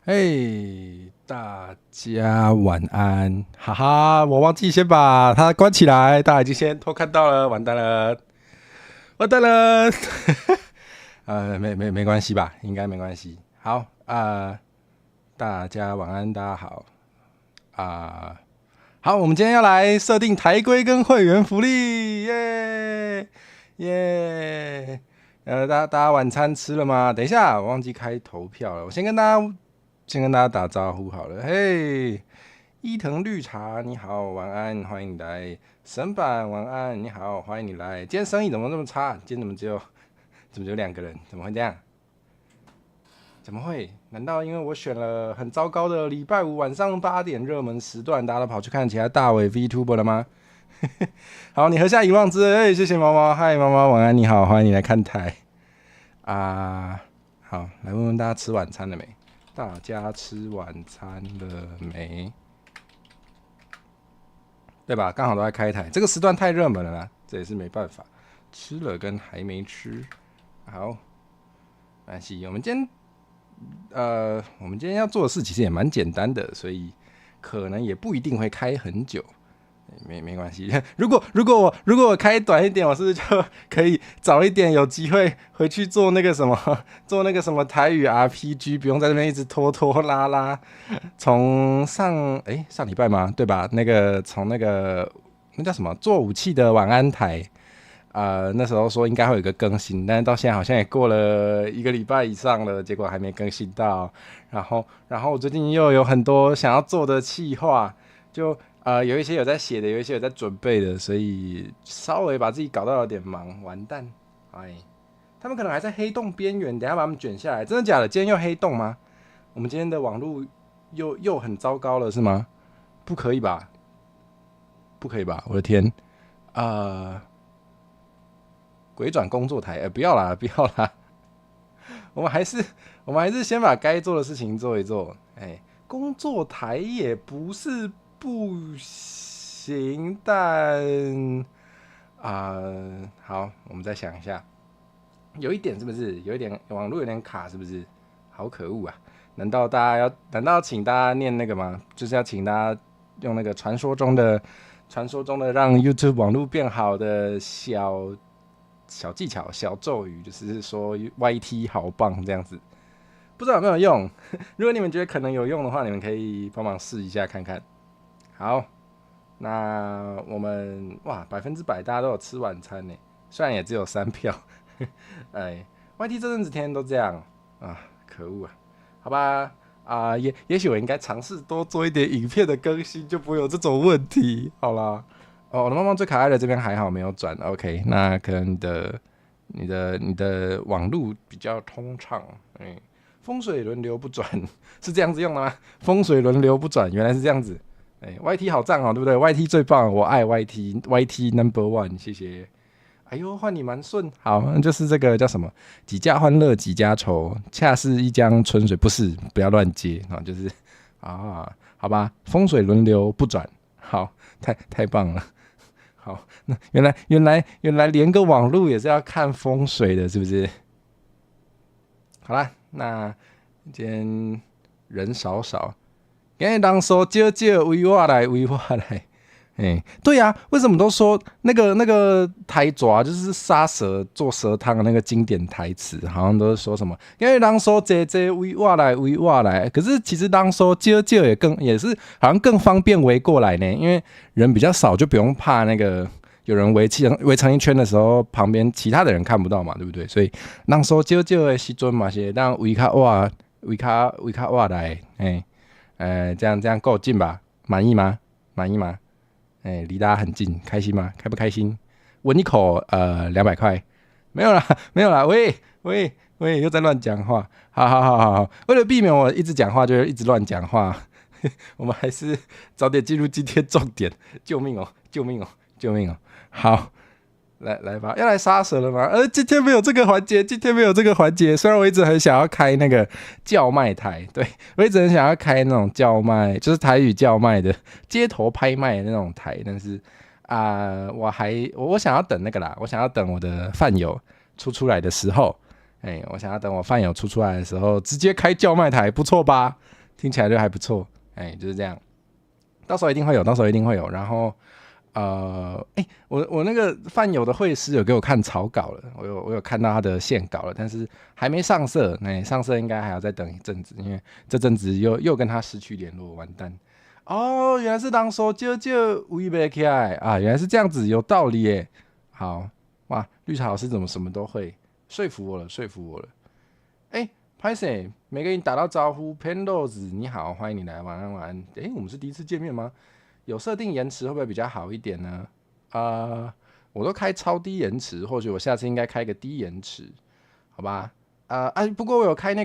嘿，大家晚安，哈哈，我忘记先把它关起来，大家已经先偷看到了，完蛋了，完蛋了，没关系吧，应该没关系。好大家晚安，大家好好，我们今天要来设定台规跟会员福利，耶耶，大家晚餐吃了吗？等一下，我忘记开投票了，我先跟大家打招呼好了，嘿，伊藤绿茶你好，晚安，欢迎你来。沈板晚安，你好，欢迎你来。今天生意怎么这么差？今天怎么只有2个人？怎么会这样？怎么会？难道因为我选了很糟糕的礼拜五晚上8点热门时段，大家都跑去看其他大伟 VTuber 了吗？好，你喝下遗忘之恩，谢谢毛毛，嗨毛毛晚安，你好，欢迎你来看台好，来问问大家吃晚餐了没？大家吃晚餐了没？对吧？刚好都在开台，这个时段太热门了啦，这也是没办法。吃了跟还没吃，好，没关系。我们今天要做的事其实也蛮简单的，所以可能也不一定会开很久。没关系，如果我开短一点，我是不是就可以早一点有机会回去做那个什么台语 RPG， 不用在这边一直拖拖拉拉。从上礼拜吗？对吧？从那叫什么做武器的晚安台，那时候说应该会有一个更新，但是到现在好像也过了1个礼拜以上了，结果还没更新到。然后我最近又有很多想要做的企划，就有一些有在写的，有一些有在准备的，所以稍微把自己搞到有点忙，完蛋！他们可能还在黑洞边缘，等一下把他们卷下来，真的假的？今天又黑洞吗？我们今天的网络又很糟糕了是吗？不可以吧？不可以吧？我的天！鬼转工作台，不要啦，我们还是先把该做的事情做一做。工作台也不是不行，但好，我们再想一下。有一点是不是有一点网络有点卡？是不是？好可恶啊！难道要请大家念那个吗？就是要请大家用那个传说中的让 YouTube 网络变好的小技巧、小咒语，就是说 YT 好棒这样子。不知道有没有用？如果你们觉得可能有用的话，你们可以帮忙试一下看看。好，那我们100%大家都有吃晚餐呢，虽然也只有3票。YT 这阵子天天都这样可恶啊！好吧也许我应该尝试多做一点影片的更新，就不会有这种问题。好啦，我的猫猫最可爱的这边还好没有转 ，OK， 那可能你的网路比较通畅，风水轮流不转是这样子用的吗？风水轮流不转，原来是这样子。YT 好赞对不对 ？YT 最棒，我爱 YT No.1， 谢谢。哎呦，换你蛮顺，好，就是这个叫什么？几家欢乐几家愁，恰似一江春水，不是，不要乱接就是好吧，风水轮流不转，好，太棒了。好，那原来连个网路也是要看风水的，是不是？好啦，那今天人少，今天人数少，为我来。对啊，为什么都说那个台爪就是杀蛇做蛇汤的那个经典台词，好像都是说什么？因为人说这为我来，可是其实人说少也是好像更方便围过来呢，因为人比较少，就不用怕那个有人围成一圈的时候，旁边其他的人看不到嘛，对不对？所以人说少的时阵嘛是让围卡哇来，这样够近吧？满意吗？离大家很近，开心吗？开不开心？闻一口200块，没有啦，喂，又在乱讲话，好，为了避免我一直讲话就一直乱讲话，我们还是早点进入今天重点，救命哦！好，来吧，要来杀蛇了吗？今天没有这个环节，虽然我一直很想要开那个叫卖台，对，我一直很想要开那种叫卖，就是台语叫卖的街头拍卖的那种台，但是我想要等那个啦，我想要等我的饭友出来的时候，我想要等我饭友出来的时候直接开叫卖台，不错吧？听起来就还不错，就是这样。到时候一定会有，到时候一定会有。然后，我那个饭友的绘师有给我看草稿了，我有看到他的线稿了，但是还没上色，上色应该还要再等一阵子，因为这阵子又跟他失去联络，完蛋。哦，原来是当初就微不起来啊，原来是这样子，有道理耶。好，哇，绿茶老师怎么什么都会，说服我了，说服我了。拍谁没跟你打到招呼 ？Penrose 你好，欢迎你来，晚安晚安。我们是第一次见面吗？有设定延迟会不会比较好一点呢？我都开超低延迟，或许我下次应该开个低延迟，好吧？不过我有开那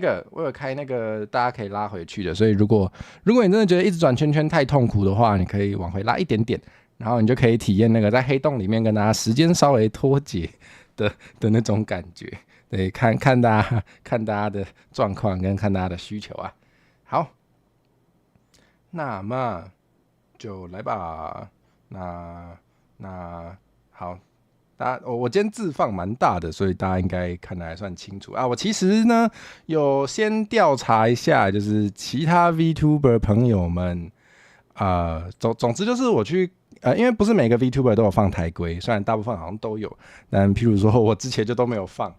个大家可以拉回去的，所以如果你真的觉得一直转圈圈太痛苦的话，你可以往回拉一点点，然后你就可以体验那个在黑洞里面跟大家时间稍微脱节的那种感觉。对，看大家的状况跟看大家的需求啊。好，那么就来吧。那好，我今天字放蛮大的，所以大家应该看得还算清楚啊。我其实呢有先调查一下，就是其他 VTuber 朋友们总之就是我去因为不是每个 VTuber 都有放台规，虽然大部分好像都有，但譬如说我之前就都没有放。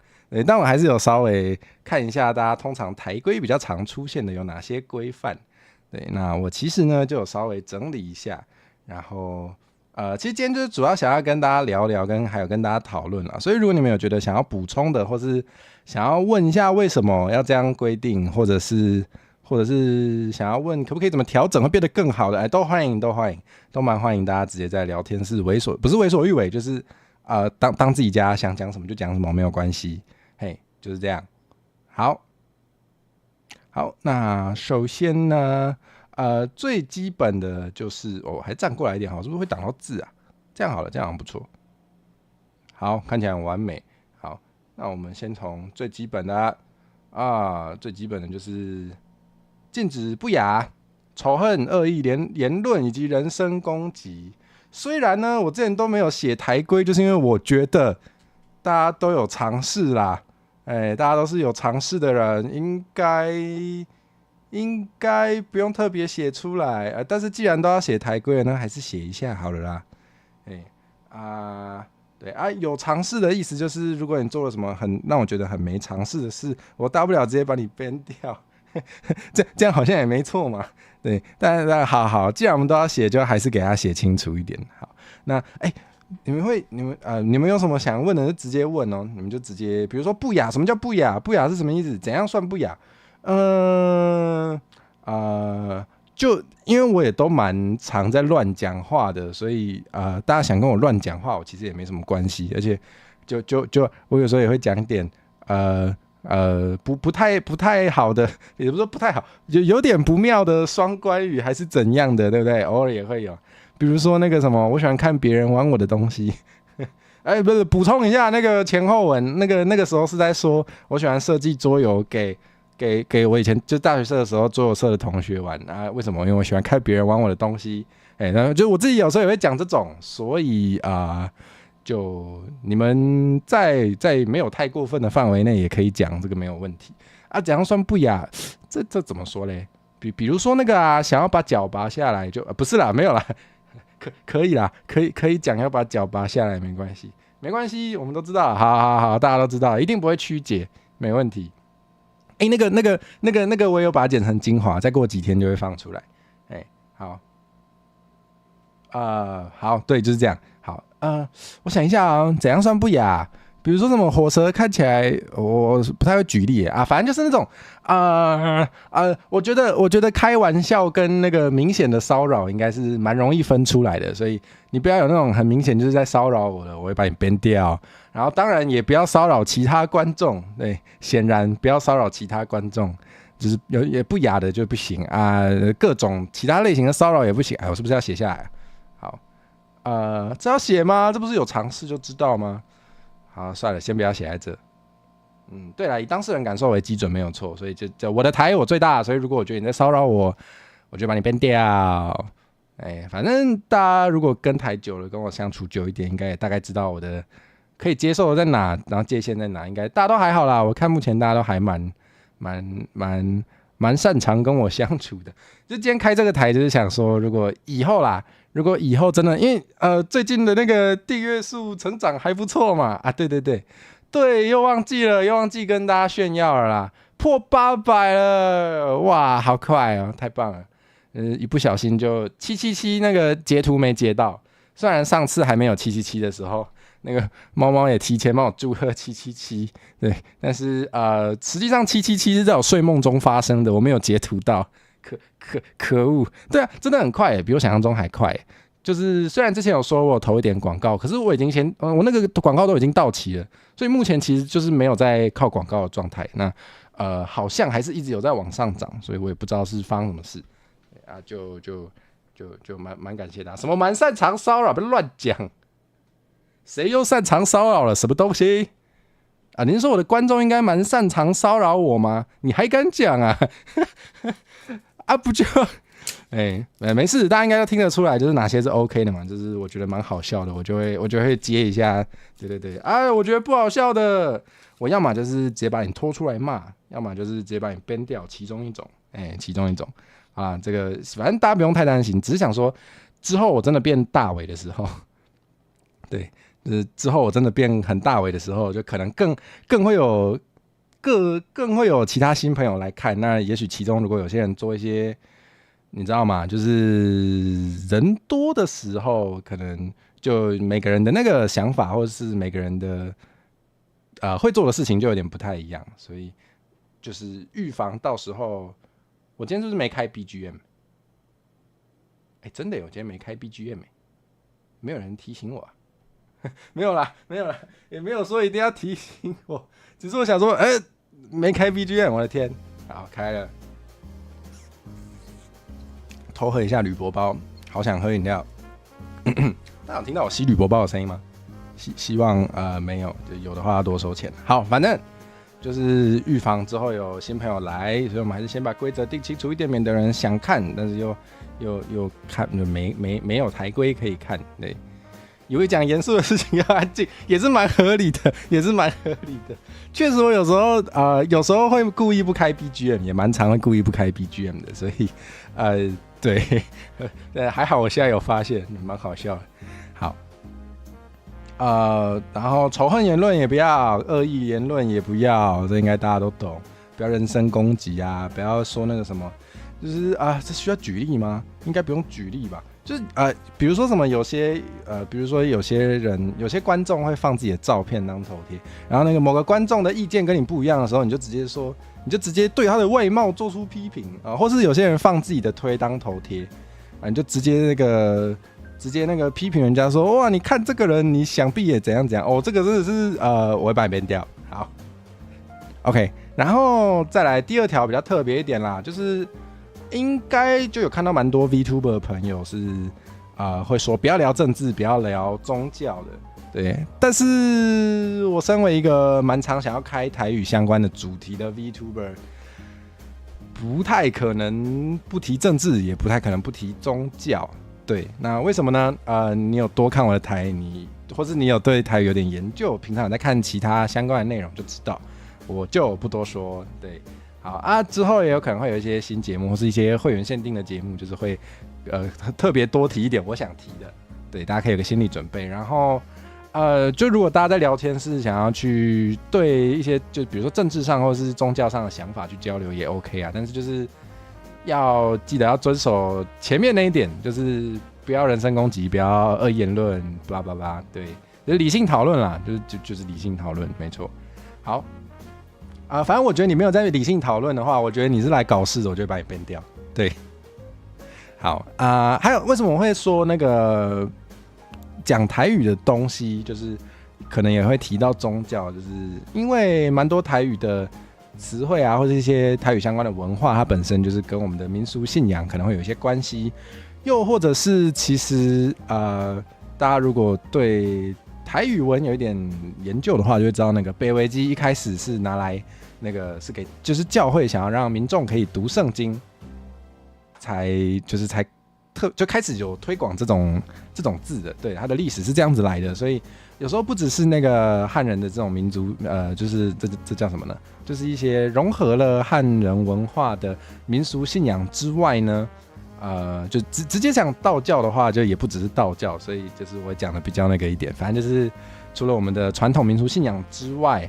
但我还是有稍微看一下，大家通常台规比较常出现的有哪些规范。对，那我其实呢就有稍微整理一下，然后其实今天就是主要想要跟大家聊聊，还有跟大家讨论啦。所以如果你们有觉得想要补充的，或是想要问一下为什么要这样规定，或者是想要问可不可以怎么调整会变得更好的，都欢迎，都蛮欢迎大家直接在聊天室不是为所欲为，就是当自己家想讲什么就讲什么，没有关系。就是这样。好，那首先呢，最基本的就是还站过来一点好，是不是会挡到字啊？这样好了，这样好像不错。好，看起来很完美。好，那我们先从最基本的最基本的就是禁止不雅、仇恨、恶意言论以及人身攻击。虽然呢，我之前都没有写台规，就是因为我觉得大家都有尝试啦。大家都是有尝试的人，应该不用特别写出来。但是既然都要写台规了呢，还是写一下好了啦。对有尝试的意思就是，如果你做了什么让我觉得很没尝试的事，我大不了直接把你 ban 掉。这样好像也没错嘛。对，但好，既然我们都要写，就还是给他写清楚一点。好，那你们有什么想问的就直接问哦，你们就直接，比如说不雅，什么叫不雅？不雅是什么意思？怎样算不雅？就因为我也都蛮常在乱讲话的，所以大家想跟我乱讲话，我其实也没什么关系，而且就我有时候也会讲一点不太好的，也不是说不太好，有点不妙的双关语还是怎样的，对不对？偶尔也会有。比如说那个什么，我喜欢看别人玩我的东西。不是，补充一下那个前后文，那个时候是在说我喜欢设计桌游给我以前就大学社的时候桌游社的同学玩啊。为什么？因为我喜欢看别人玩我的东西。然后就我自己有时候也会讲这种，所以就你们在没有太过分的范围内也可以讲，这个没有问题怎样算不雅？这怎么说嘞？比如说那个想要把脚拔下来就不是啦，没有啦。可以啦，可以讲要把脚拔下来，没关系，我们都知道，好，大家都知道，一定不会曲解，没问题。那个我有把它剪成精华，再过几天就会放出来。好，好，对，就是这样。好，我想一下怎样算不雅？比如说什么火蛇看起来，我不太会举例反正就是那种我觉得开玩笑跟那个明显的骚扰应该是蛮容易分出来的，所以你不要有那种很明显就是在骚扰我的，我会把你 ban 掉。然后当然也不要骚扰其他观众，对，显然不要骚扰其他观众，就是也不雅的就不行各种其他类型的骚扰也不行。我是不是要写下来？好，这要写吗？这不是有尝试就知道吗？好，算了，先不要写在这。对啦，以当事人感受为基准没有错，所以就我的台我最大，所以如果我觉得你在骚扰我，我就把你 ban 掉。反正大家如果跟台久了，跟我相处久一点，应该也大概知道我的可以接受的在哪，然后界限在哪，应该大家都还好啦。我看目前大家都还蛮蛮擅长跟我相处的。就今天开这个台，就是想说，如果以后真的，因为最近的那个订阅数成长还不错嘛，啊，对，又忘记跟大家炫耀了啦，破800了，哇，好快哦，太棒了。一不小心就777那个截图没截到，虽然上次还没有777的时候，那个猫猫也提前帮我祝贺777，对，但是实际上777是在我睡梦中发生的，我没有截图到，可恶，对啊，真的很快耶，比我想象中还快耶。就是虽然之前有说我投一点广告，可是我已经我那个广告都已经到期了，所以目前其实就是没有在靠广告的状态。那好像还是一直有在往上涨，所以我也不知道是发生什么事。啊，就蛮感谢他。什么蛮擅长骚扰，别乱讲。谁又擅长骚扰了？什么东西？啊，您说我的观众应该蛮擅长骚扰我吗？你还敢讲啊？啊，不就，没事，大家应该都听得出来，就是哪些是 OK 的嘛。就是我觉得蛮好笑的，我就会接一下。对，我觉得不好笑的，我要么就是直接把你拖出来骂，要么就是直接把你 ban 掉，其中一种。啊，这个反正大家不用太担心，只是想说，之后我真的变大尾的时候，对，就是之后我真的变很大尾的时候，就可能更会有更会有其他新朋友来看。那也许其中如果有些人做一些，你知道吗？就是人多的时候，可能就每个人的那个想法，或者是每个人的会做的事情就有点不太一样，所以就是预防到时候。我今天是不是没开 BGM？ 真的有，我今天没开 BGM， 没有人提醒我啊。没有啦，也没有说一定要提醒我，只是我想说，没开 BGM， 我的天，好，开了，偷喝一下铝箔包，好想喝饮料。大家有听到我吸铝箔包的声音吗？希望没有，有的话要多收钱。好，反正。就是预防之后有新朋友来，所以我们还是先把规则定清楚一点，免得人想看，但是又看没有台规可以看。对，以为讲严肃的事情要安静，也是蛮合理的，确实，我有时候会故意不开 BGM， 也蛮常会故意不开 BGM 的，所以对，还好我现在有发现，蛮好笑的。好。然后仇恨言论也不要，恶意言论也不要，这应该大家都懂。不要人身攻击啊，不要说那个什么，就是这需要举例吗？应该不用举例吧。就是比如说什么比如说有些观众会放自己的照片当头贴，然后那个某个观众的意见跟你不一样的时候，你就直接对他的外貌做出批评啊，或是有些人放自己的推当头贴你就直接那个批评人家说，哇，你看这个人，你想必也怎样哦，这个真的是我会把你 ban 掉。好 ，OK， 然后再来第二条比较特别一点啦，就是应该就有看到蛮多 VTuber 的朋友是会说不要聊政治，不要聊宗教的，对。但是我身为一个蛮常想要开台语相关的主题的 VTuber， 不太可能不提政治，也不太可能不提宗教。对，那为什么呢？你有多看我的台，或是你有对台有点研究，平常有在看其他相关的内容就知道，我就不多说。对，好之后也有可能会有一些新节目，或是一些会员限定的节目，就是会特别多提一点我想提的。对，大家可以有个心理准备。然后就如果大家在聊天是想要去对一些就比如说政治上或是宗教上的想法去交流也 OK 啊，但是就是要记得要遵守前面那一点，就是不要人身攻击，不要恶意言论，blah blah blah，对，就是理性讨论啦，就是理性讨论，没错。好反正我觉得你没有在理性讨论的话，我觉得你是来搞事的，我就会把你 ban 掉。对，好还有为什么我会说那个讲台语的东西，就是可能也会提到宗教，就是因为蛮多台语的词汇或者一些台语相关的文化，它本身就是跟我们的民俗信仰可能会有一些关系，又或者是其实大家如果对台语文有一点研究的话，就会知道那个北维基一开始是拿来是给就是教会想要让民众可以读圣经，才就开始有推广这种字的，对，它的历史是这样子来的，所以有时候不只是那个汉人的这种民族，就是这叫什么呢？就是一些融合了汉人文化的民俗信仰之外呢，就直接讲道教的话，就也不只是道教，所以就是我讲的比较那个一点，反正就是除了我们的传统民俗信仰之外，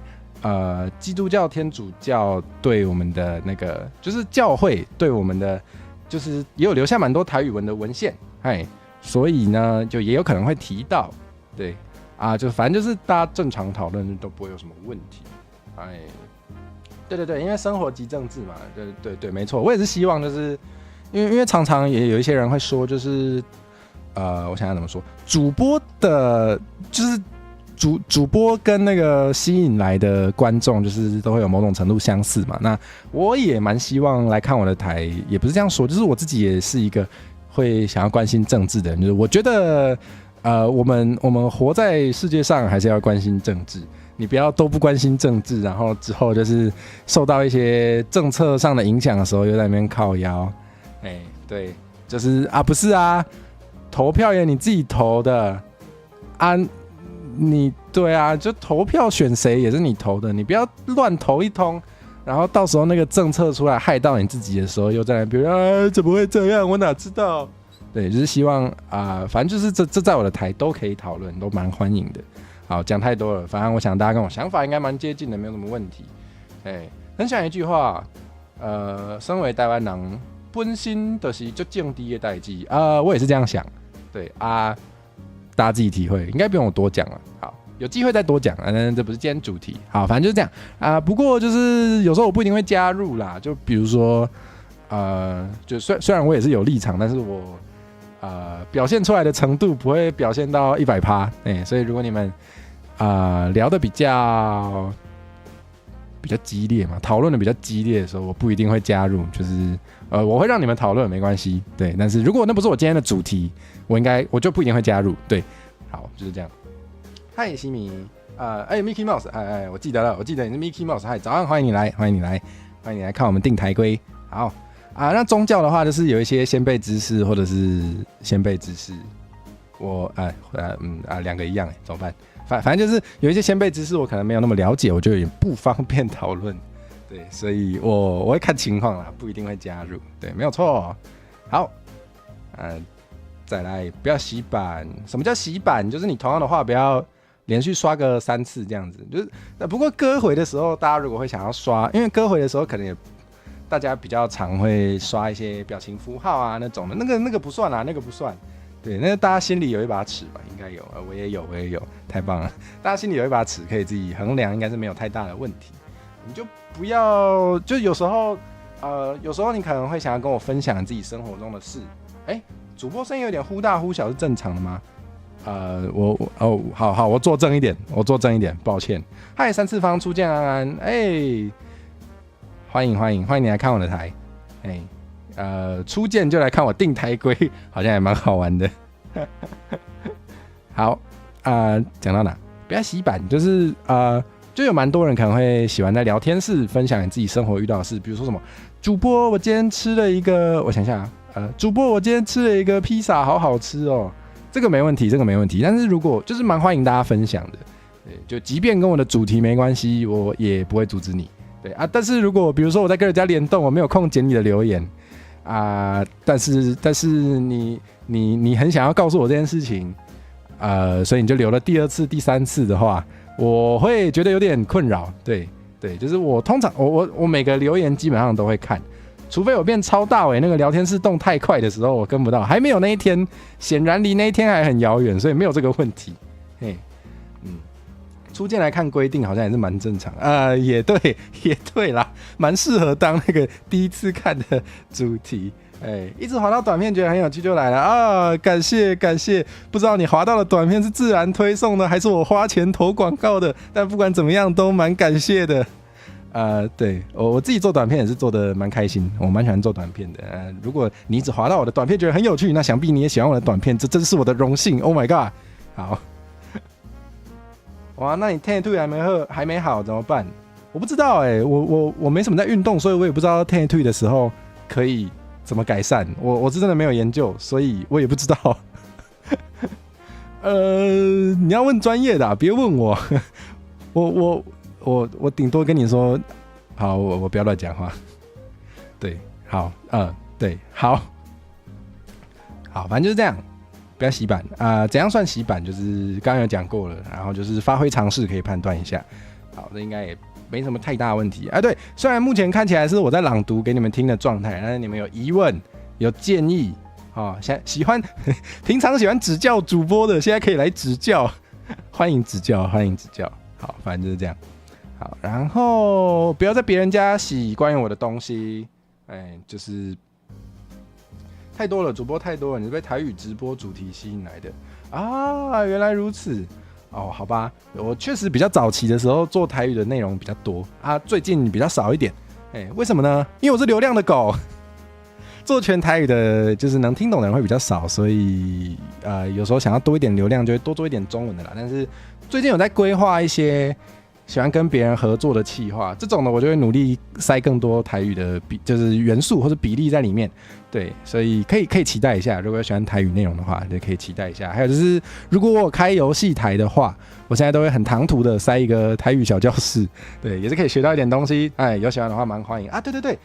基督教、天主教对我们的那个就是教会对我们的，就是也有留下蛮多台语文的文献，所以呢，就也有可能会提到，对。就反正就是大家正常讨论都不会有什么问题，对，因为生活即政治嘛，对，没错，我也是希望就是因为常常也有一些人会说，就是我想想怎么说，主播的，就是主播跟那个吸引来的观众，就是都会有某种程度相似嘛。那我也蛮希望来看我的台，也不是这样说，就是我自己也是一个会想要关心政治的人，就是我觉得。我们活在世界上还是要关心政治，你不要都不关心政治，然后之后就是受到一些政策上的影响的时候，又在那边靠腰，对，就是不是啊，投票也你自己投的你对啊，就投票选谁也是你投的，你不要乱投一通，然后到时候那个政策出来害到你自己的时候，又在那边怎么会这样？我哪知道？对，就是希望反正就是这在我的台都可以讨论，都蛮欢迎的。好，讲太多了，反正我想大家跟我想法应该蛮接近的，没有什么问题。很想一句话，身为台湾人，本身就是最正直的代志我也是这样想。对大家自己体会，应该不用我多讲了。好，有机会再多讲这不是今天主题。好，反正就是这样不过就是有时候我不一定会加入啦，就比如说就虽然我也是有立场，但是我。表现出来的程度不会表现到100%，所以如果你们聊得比较激烈嘛，讨论的比较激烈的时候，我不一定会加入，就是我会让你们讨论没关系，对。但是如果那不是我今天的主题，我就不一定会加入，对。好，就是这样。嗨，西米，Mickey Mouse，我记得了，我记得你是 Mickey Mouse，早上欢迎你来看我们定台规，好。那宗教的话，就是有一些先辈知识或者是先辈知识，两个一样怎么办？反正就是有一些先辈知识我可能没有那么了解，我就有点不方便讨论，对，所以我会看情况啦，不一定会加入，对，没有错。好，再来，不要洗版。什么叫洗版？就是你同样的话不要连续刷个3次这样子，就是不过歌回的时候，大家如果会想要刷，因为歌回的时候可能也。大家比较常会刷一些表情符号那种的，那个不算那个不算。对，那大家心里有一把尺吧？应该有，我也有，太棒了！大家心里有一把尺，可以自己衡量，应该是没有太大的问题。你就不要，就有时候你可能会想要跟我分享自己生活中的事。主播声音有点忽大忽小是正常的吗？好，我坐正一点，抱歉。嗨，3次方初见安安，欢迎你来看我的台，初见就来看我定台规，好像也蛮好玩的。好讲到哪？不要洗版，就是就有蛮多人可能会喜欢在聊天室分享你自己生活遇到的事，比如说什么主播，我今天吃了一个，我想想主播，我今天吃了一个披萨，好好吃哦，这个没问题。但是如果就是蛮欢迎大家分享的，对，就即便跟我的主题没关系，我也不会阻止你。对但是如果比如说我在跟人家联动，我没有空捡你的留言但是你很想要告诉我这件事情所以你就留了第2次、第3次的话，我会觉得有点困扰。对，就是我通常我每个留言基本上都会看，除非我变超大尾，那个聊天室动太快的时候我跟不到，还没有那一天，显然离那一天还很遥远，所以没有这个问题。初见来看规定好像也是蛮正常也对啦，蛮适合当那个第一次看的主题。一直滑到短片觉得很有趣就来了感谢，不知道你滑到的短片是自然推送的还是我花钱投广告的，但不管怎么样都蛮感谢的。对，我自己做短片也是做的蛮开心，我蛮喜欢做短片的。如果你一直滑到我的短片觉得很有趣，那想必你也喜欢我的短片，这真是我的荣幸。Oh my god！ 好。哇，那你天退还没好怎么办？我不知道我没什么在运动，所以我也不知道天退的时候可以怎么改善。我是真的没有研究，所以我也不知道。你要问专业的、别问我。我顶多跟你说，好，我不要乱讲话。对，好，对，好，反正就是这样，不要洗版怎样算洗版？就是刚刚有讲过了，然后就是发挥常识可以判断一下。好，这应该也没什么太大问题。对，虽然目前看起来是我在朗读给你们听的状态，但是你们有疑问、有建议。平常喜欢指教主播的，现在可以来指教，欢迎指教。好，反正就是这样。好，然后不要在别人家洗关于我的东西，就是太多了，主播太多了，你是被台语直播主题吸引来的啊？原来如此。好吧，我确实比较早期的时候做台语的内容比较多最近比较少一点。为什么呢？因为我是流量的狗。做全台语的，就是能听懂的人会比较少，所以有时候想要多一点流量，就会多做一点中文的啦。但是最近有在规划一些喜欢跟别人合作的企划，这种的我就会努力塞更多台语的就是元素或者比例在里面。对，所以可以期待一下，如果喜欢台语内容的话，就可以期待一下。还有就是，如果我有开游戏台的话，我现在都会很唐突的塞一个台语小教室，对，也是可以学到一点东西。有喜欢的话蛮欢迎对。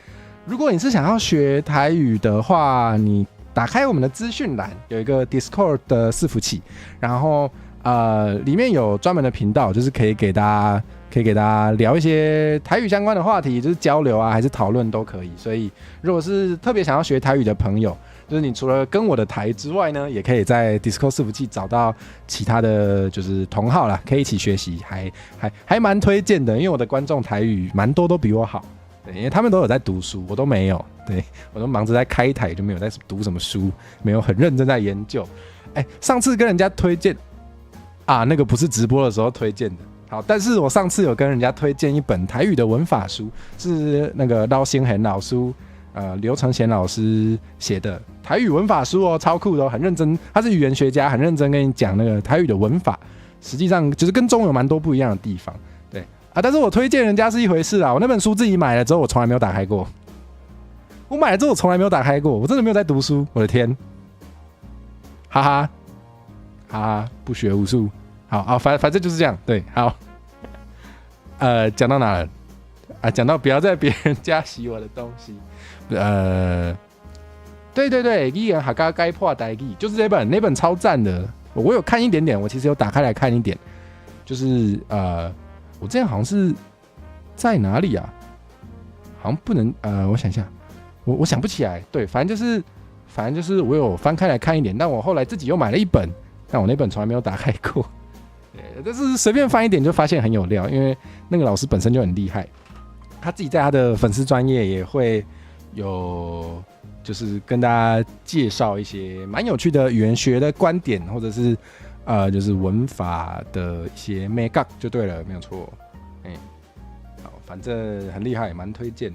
如果你是想要学台语的话，你打开我们的资讯栏，有一个 Discord 的伺服器，然后里面有专门的频道，就是可以给大家聊一些台语相关的话题，就是交流还是讨论都可以。所以如果是特别想要学台语的朋友，就是你除了跟我的台之外呢，也可以在 Discord 伺服器找到其他的就是同好啦，可以一起学习，还蛮推荐的，因为我的观众台语蛮多都比我好。因为他们都有在读书，我都没有，对，我都忙着在开台，就没有在读什么书，没有很认真在研究。上次跟人家推荐那个不是直播的时候推荐的，好，但是我上次有跟人家推荐一本台语的文法书，是那个捞星恒老师刘承贤老师写的台语文法书超酷的很认真，他是语言学家，很认真跟你讲那个台语的文法，实际上就是跟中文有蛮多不一样的地方。但是我推荐人家是一回事我那本书自己买了之后，我从来没有打开过。我买了之后，我从来没有打开过，我真的没有在读书，我的天！哈哈，不学无术。好，反正就是这样。对，好。讲到哪了？讲到不要在别人家洗我的东西。对，语言学家该破台语，就是那本超赞的。我有看一点点，我其实有打开来看一点，就是我之前好像是在哪里好像不能我想一下，我想不起来。对，反正就是我有翻开来看一点，但我后来自己又买了一本，但我那本从来没有打开过。但是随便翻一点就发现很有料，因为那个老师本身就很厉害，他自己在他的粉丝专页也会有，就是跟大家介绍一些蛮有趣的语言学的观点，或者是就是文法的一些 make up 就对了，没有错。好，反正很厉害，蛮推荐。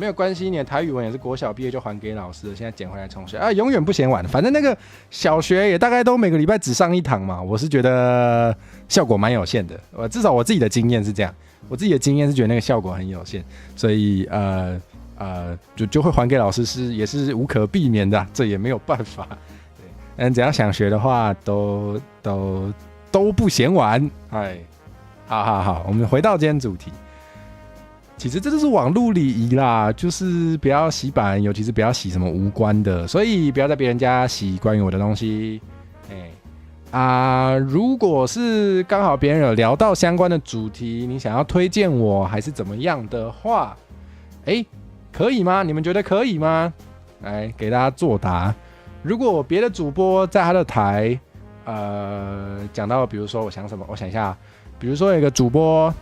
没有关系，你的台语文也是国小毕业就还给老师了，现在捡回来重学永远不嫌晚。反正那个小学也大概都每个礼拜只上一堂嘛，我是觉得效果蛮有限的。至少我自己的经验是这样，我自己的经验是觉得那个效果很有限，所以就会还给老师也是无可避免的，这也没有办法。但只要想学的话，都不嫌晚。好，我们回到今天主题。其实这就是网络礼仪啦，就是不要洗版，尤其是不要洗什么无关的，所以不要在别人家洗关于我的东西。如果是刚好别人有聊到相关的主题，你想要推荐我还是怎么样的话，可以吗？你们觉得可以吗？来给大家作答。如果别的主播在他的台，讲到，比如说我想什么，我想一下，比如说有一个主播。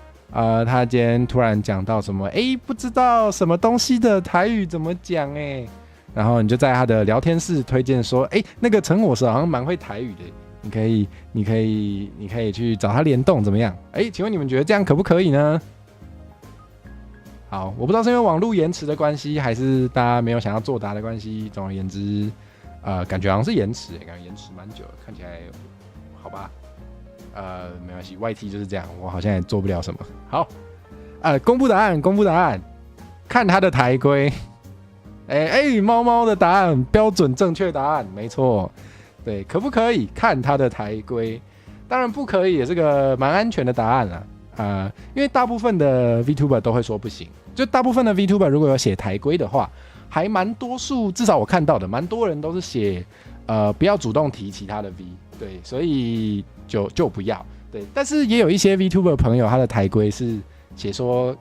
他今天突然讲到什么不知道什么东西的台语怎么讲然后你就在他的聊天室推荐说那个陈火蛇好像蛮会台语的，你可以去找他联动怎么样？请问你们觉得这样可不可以呢？好，我不知道是因为网络延迟的关系，还是大家没有想要作答的关系。总而言之，感觉好像是延迟，感觉延迟蛮久了，看起来好吧。没关系 ，YT 就是这样，我好像也做不了什么。好，公布答案，看他的台规。猫猫的答案标准正确答案，没错，对，可不可以看他的台规？当然不可以，也是个蛮安全的答案啦。因为大部分的 VTuber 都会说不行，就大部分的 VTuber 如果有写台规的话，还蛮多数，至少我看到的，蛮多人都是写不要主动提其他的 V， 对，所以就不要。对，但是也有一些 VTuber 朋友，他的台规是写说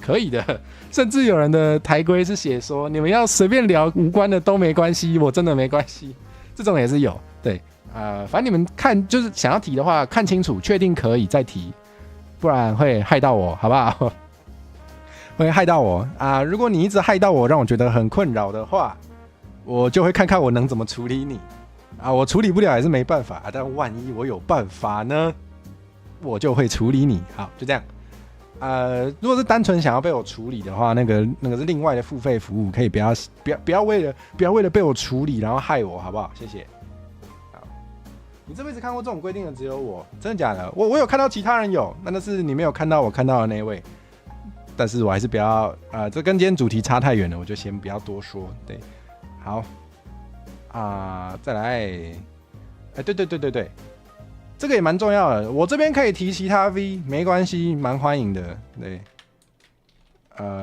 可以的，甚至有人的台规是写说你们要随便聊无关的都没关系，我真的没关系，这种也是有。对，反正你们看就是想要提的话，看清楚，确定可以再提，不然会害到我，好不好？会害到我啊！如果你一直害到我，让我觉得很困扰的话，我就会看看我能怎么处理你啊！我处理不了也是没办法，但万一我有办法呢，我就会处理你。好，就这样。如果是单纯想要被我处理的话，那个是另外的付费服务，可以不要为了被我处理然后害我，好不好？谢谢。好，你这辈子看过这种规定的只有我，真的假的？我有看到其他人有，那是你没有看到我看到的那一位。但是我还是不要这跟今天主题差太远了，我就先不要多说。对，好再来，对，这个也蛮重要的。我这边可以提其他 V， 没关系，蛮欢迎的。对，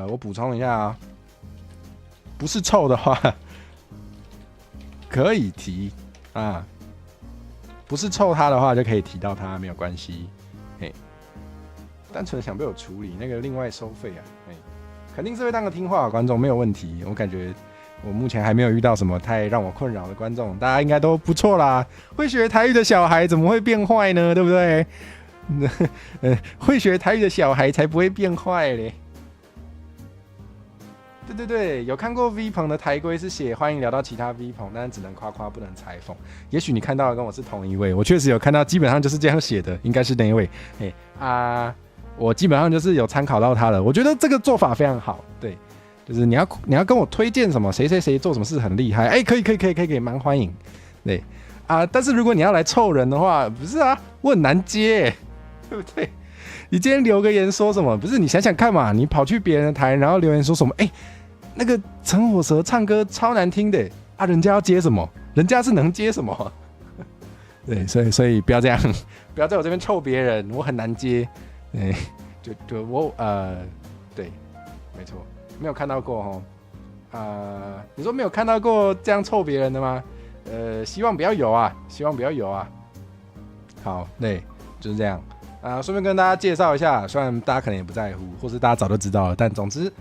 我补充一下啊，不是臭的话可以提啊，不是臭他的话就可以提到他，没有关系。嘿。单纯想被我处理，那个另外收费啊，肯定是会当个听话的观众，没有问题。我感觉我目前还没有遇到什么太让我困扰的观众，大家应该都不错啦。会学台语的小孩怎么会变坏呢？对不对？会学台语的小孩才不会变坏嘞。对，有看过 V 棚的台规是写欢迎聊到其他 V 棚，但是只能夸夸不能裁缝。也许你看到的跟我是同一位，我确实有看到，基本上就是这样写的，应该是那一位。我基本上就是有参考到他的，我觉得这个做法非常好。对，就是你要跟我推荐什么谁做什么事很厉害，可以，蛮欢迎。对但是如果你要来凑人的话，不是啊，我很难接，对不对？你今天留个言说什么？不是你想想看嘛，你跑去别人的台，然后留言说什么？那个陈火蛇唱歌超难听的人家要接什么？人家是能接什么？对，所以不要这样，不要在我这边臭别人，我很难接。对，就我对，没错，没有看到过你说没有看到过这样臭别人的吗？希望不要有啊，好，对，就是这样顺便跟大家介绍一下，虽然大家可能也不在乎，或是大家早就知道了，但总之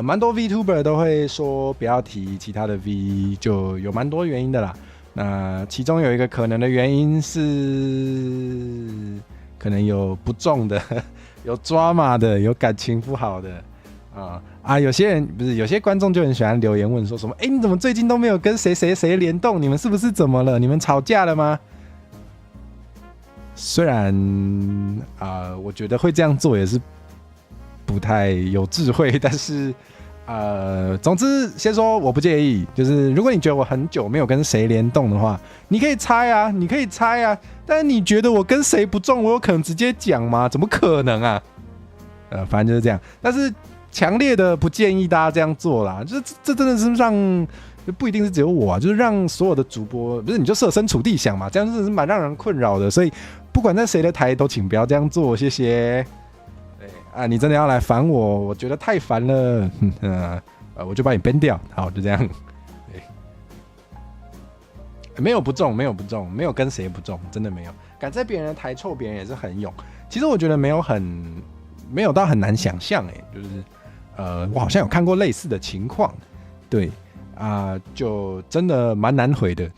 蛮多 VTuber 都会说不要提其他的 V， 就有蛮多原因的啦。那其中有一个可能的原因是，可能有不中的，有drama的，有感情不好的有些人不是，有些观众就很喜欢留言问说什么，你怎么最近都没有跟谁联动？你们是不是怎么了？你们吵架了吗？虽然我觉得会这样做也是不太有智慧，但是总之先说我不介意，就是如果你觉得我很久没有跟谁联动的话，你可以猜啊，但是你觉得我跟谁不中，我有可能直接讲吗？怎么可能啊？反正就是这样，但是强烈的不建议大家这样做啦，就是这真的是让不一定是只有我就是让所有的主播，不是你就设身处地想嘛，这样真的是蛮让人困扰的，所以不管在谁的台都请不要这样做，谢谢。你真的要来烦我，我觉得太烦了，我就把你 ban 掉。好，就这样。没有不中，没有跟谁不中，真的没有。敢在别人的台臭别人也是很勇。其实我觉得没有到很难想象，就是我好像有看过类似的情况，对就真的蛮难回的，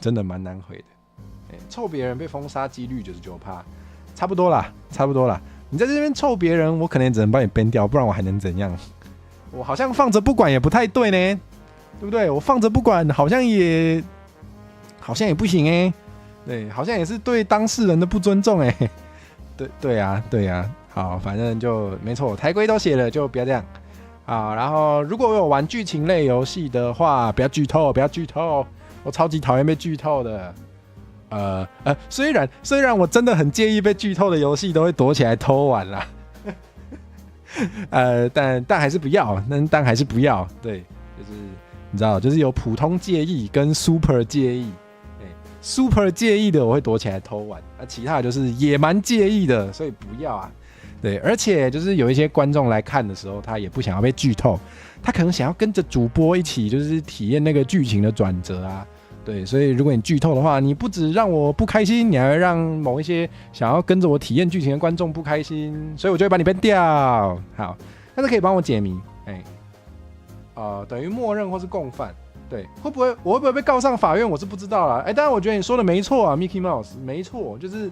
臭别人被封杀几率99%，差不多啦。你在这边臭别人，我可能也只能帮你 ban 掉，不然我还能怎样？我好像放着不管也不太对呢，对不对？我放着不管好像也不行对，好像也是对当事人的不尊重对啊，好，反正就没错，台规都写了，就不要这样然后如果我有玩剧情类游戏的话，不要剧透，我超级讨厌被剧透的。虽然我真的很介意被剧透的游戏，都会躲起来偷玩啦。但还是不要，对，就是你知道，就是有普通介意跟 super 介意。super 介意的，我会躲起来偷玩。其他的就是也蛮介意的，所以不要啊。对，而且就是有一些观众来看的时候，他也不想要被剧透，他可能想要跟着主播一起就是体验那个剧情的转折啊。对，所以如果你剧透的话，你不只让我不开心，你还会让某一些想要跟着我体验剧情的观众不开心，所以我就会把你 ban 掉。好，但是可以帮我解谜，等于默认或是共犯。对，我会不会被告上法院，我是不知道啦。当然我觉得你说的没错啊 ，Mickey Mouse 没错，就是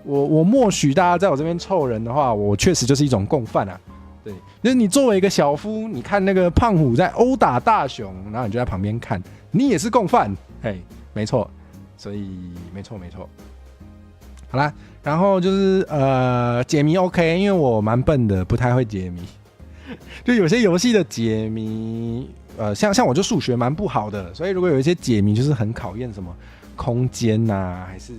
我默许大家在我这边凑人的话，我确实就是一种共犯啊。对，就是你作为一个小夫，你看那个胖虎在殴打大雄，然后你就在旁边看，你也是共犯。没错，所以没错。好啦，然后就是解谜 OK， 因为我蛮笨的，不太会解谜。就有些游戏的解谜，像我就数学蛮不好的，所以如果有一些解谜就是很考验什么空间啊，还是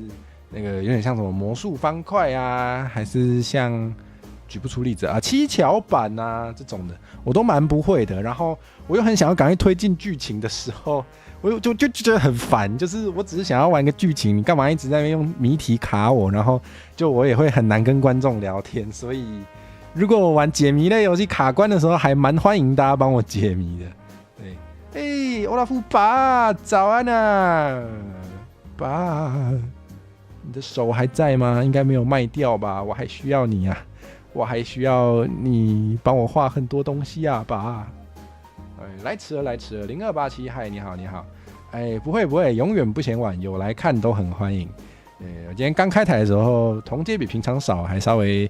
那个有点像什么魔术方块啊，还是像举不出例子啊，七巧板啊这种的，我都蛮不会的。然后我又很想要赶快推进剧情的时候，我就觉得很烦，就是我只是想要玩个剧情，你干嘛一直在那边用谜题卡我？然后就我也会很难跟观众聊天，所以如果我玩解谜类游戏卡关的时候，还蛮欢迎大家帮我解谜的。对，欧拉夫爸，早安啊，爸，你的手还在吗？应该没有卖掉吧？我还需要你啊，我还需要你帮我画很多东西啊，爸。来迟了，0287，嗨，你好。不会，永远不嫌晚，有来看都很欢迎。我今天刚开台的时候，同接比平常少，还稍微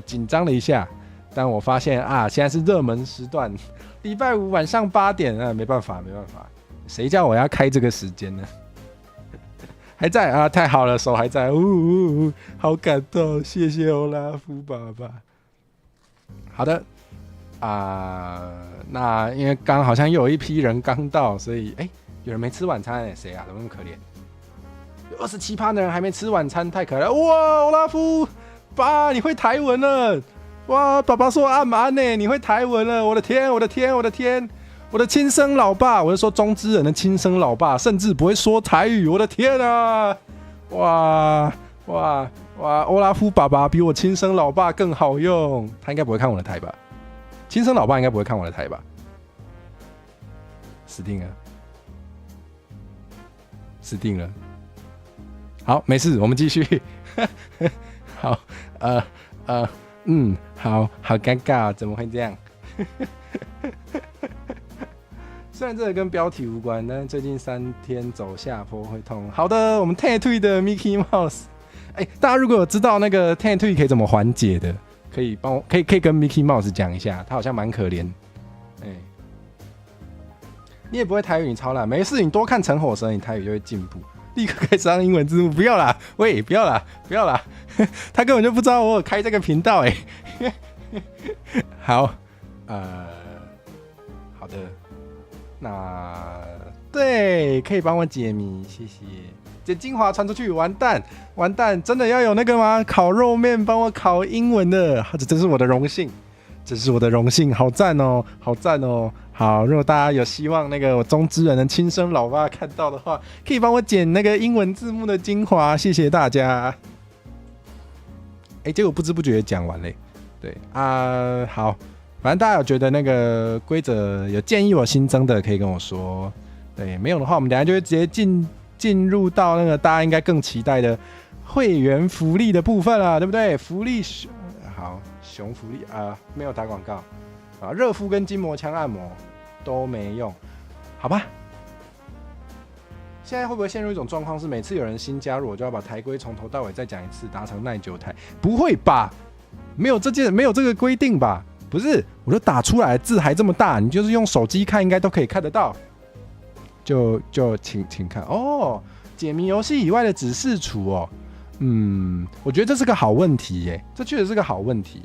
紧张了一下，但我发现啊，现在是热门时段，礼拜五晚上8点啊，没办法，谁叫我要开这个时间呢？还在啊，太好了，手还在，好感动，谢谢欧拉夫爸爸。好的那因为刚好像又有一批人刚到，所以有人没吃晚餐，谁啊？怎么那么可怜？27%的人还没吃晚餐，太可怜了！哇，欧拉夫爸，你会台文了！哇，爸爸说安安呢，你会台文了！我的天，我的亲生老爸，我是说中之人的亲生老爸，甚至不会说台语，我的天啊！哇，欧拉夫爸爸比我亲生老爸更好用，他应该不会看我的台吧？亲生老爸应该不会看我的台吧？死定了。好，没事，我们继续。好，好尴尬，怎么会这样？虽然这个跟标题无关，但是最近3天走下坡会痛。好的，我们退退的 Mickey Mouse，大家如果有知道那个退退可以怎么缓解的，可以帮我，可以跟 Mickey Mouse 讲一下，他好像蛮可怜。你也不会台语，你超烂，没事，你多看陈火蛇，你台语就会进步。立刻开始上英文字幕，不要啦，喂，不要啦，他根本就不知道我有开这个频道好，好的，那对，可以帮我解谜，谢谢。这精华传出去，完蛋，真的要有那个吗？烤肉面帮我烤英文的，这真是我的荣幸，好赞哦。好，如果大家有希望那个我中之人的亲生老爸看到的话，可以帮我剪那个英文字幕的精华，谢谢大家。结果不知不觉讲完嘞。对好，反正大家有觉得那个规则有建议我新增的，可以跟我说。对，没有的话，我们等一下就会直接进入到那个大家应该更期待的会员福利的部分了，对不对？福利好，熊福利没有打广告。热敷跟筋膜枪按摩都没用，好吧？现在会不会陷入一种状况，是每次有人新加入，我就要把台规从头到尾再讲一次，达成耐久台？不会吧？没有这个规定吧？不是，我就打出来字还这么大，你就是用手机看应该都可以看得到。就请看哦，解谜游戏以外的指示图哦。我觉得这是个好问题耶，这确实是个好问题。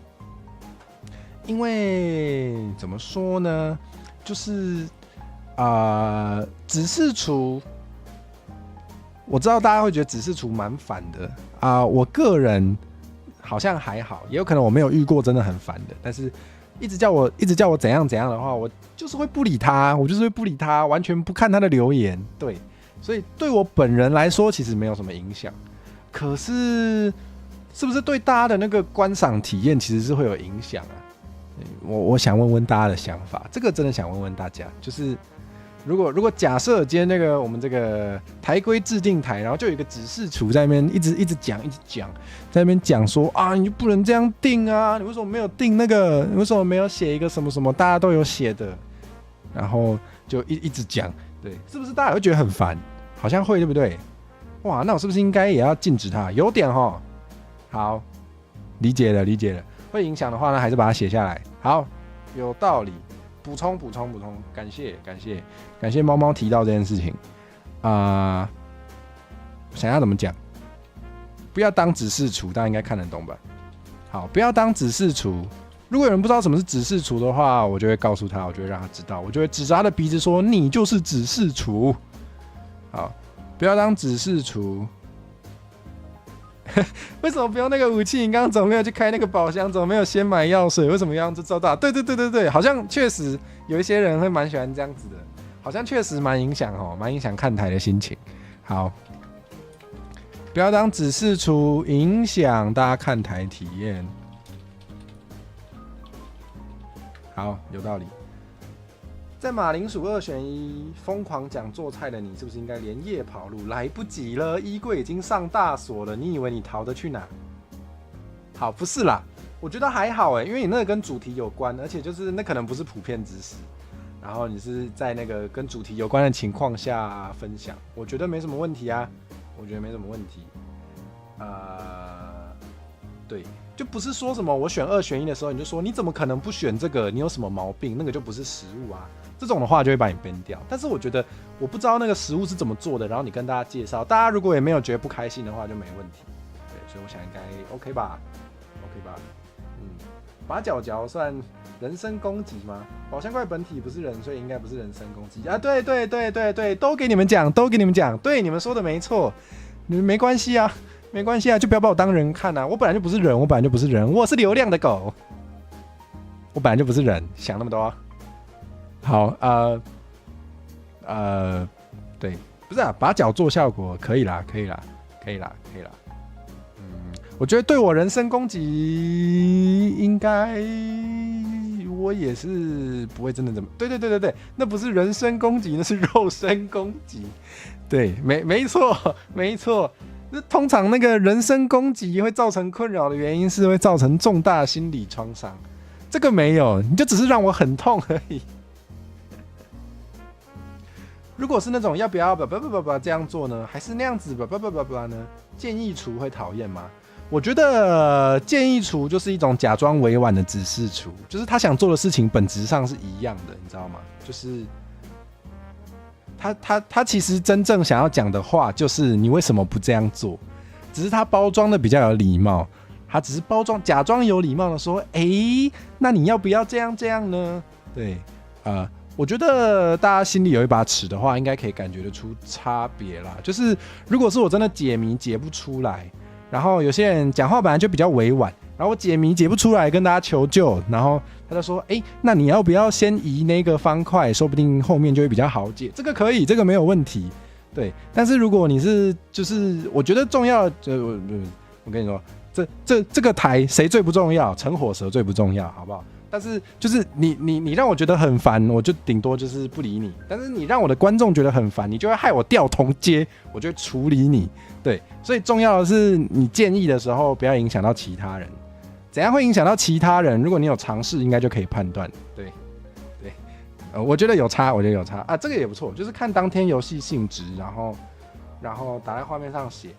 因为怎么说呢，就是指示图，我知道大家会觉得指示图蛮烦的我个人好像还好，也有可能我没有遇过真的很烦的，但是一直叫我怎样的话，我就是会不理他，完全不看他的留言。对，所以对我本人来说其实没有什么影响。可是是不是对大家的那个观赏体验其实是会有影响啊？我想问问大家的想法，这个真的想问问大家，就是如果假设今天那个我们这个台规制定台，然后就有一个指示处在那边一直讲，在那边讲说啊，你就不能这样定啊，你为什么没有定那个？你为什么没有写一个什么什么大家都有写的？然后就一直讲，对，是不是大家会觉得很烦？好像会，对不对？哇，那我是不是应该也要禁止它？有点齁。好，理解了。会影响的话呢，还是把它写下来。好，有道理。补充，感谢猫猫提到这件事情想要怎么讲？不要当指示处，大家应该看得懂吧？好，不要当指示处。如果有人不知道什么是指示处的话，我就会告诉他，我就会让他知道，我就会指着他的鼻子说：“你就是指示处。”好，不要当指示处。为什么不用那个武器？你刚刚怎么没有去开那个宝箱？怎么没有先买药水？为什么要这招大？对，好像确实有一些人会蛮喜欢这样子的，好像确实蛮影响看台的心情。好，不要当指示处，影响大家看台体验。好，有道理。在马铃薯2选1疯狂讲做菜的你，是不是应该连夜跑路？来不及了，衣柜已经上大锁了，你以为你逃得去哪？好，不是啦，我觉得还好因为你那个跟主题有关，而且就是那可能不是普遍知识，然后你是在那个跟主题有关的情况下分享，我觉得没什么问题啊，对。就不是说什么我选2选1的时候，你就说你怎么可能不选这个？你有什么毛病？那个就不是食物啊，这种的话就会把你 ban 掉。但是我觉得我不知道那个食物是怎么做的，然后你跟大家介绍，大家如果也没有觉得不开心的话就没问题。对，所以我想应该 OK 吧。把脚嚼算人身攻击吗？宝箱怪本体不是人，所以应该不是人身攻击啊。对，都给你们讲，对，你们说的没错，你们没关系啊。就不要把我当人看啊！我本来就不是人，我是流量的狗，我本来就不是人，想那么多。好，对，不是啊，把脚做效果可以啦。我觉得对我人身攻击，应该我也是不会真的这么。对，那不是人身攻击，那是肉身攻击。对，没错。通常那个人身攻击会造成困扰的原因是会造成重大心理创伤，这个没有，你就只是让我很痛而已。如果是那种要不要这样做呢？还是那样子呢？建议厨会讨厌吗？我觉得建议厨就是一种假装委婉的指示厨，就是他想做的事情本质上是一样的，你知道吗？就是他其实真正想要讲的话就是你为什么不这样做，只是他包装的比较有礼貌，他只是假装有礼貌的说，那你要不要这样呢？对，我觉得大家心里有一把尺的话，应该可以感觉得出差别啦。就是如果是我真的解谜解不出来，然后有些人讲话本来就比较委婉，然后我解谜解不出来跟大家求救，然后他就说那你要不要先移那个方块，说不定后面就会比较好解。这个可以，这个没有问题。对，但是如果你是就是我觉得重要我跟你说，这个台谁最不重要？陈火蛇最不重要，好不好？但是就是你让我觉得很烦，我就顶多就是不理你。但是你让我的观众觉得很烦，你就会害我掉同阶，我就会处理你。对，所以重要的是你建议的时候不要影响到其他人。怎样会影响到其他人？如果你有尝试，应该就可以判断。对，我觉得有差啊，这个也不错，就是看当天游戏性质，然后打在画面上写，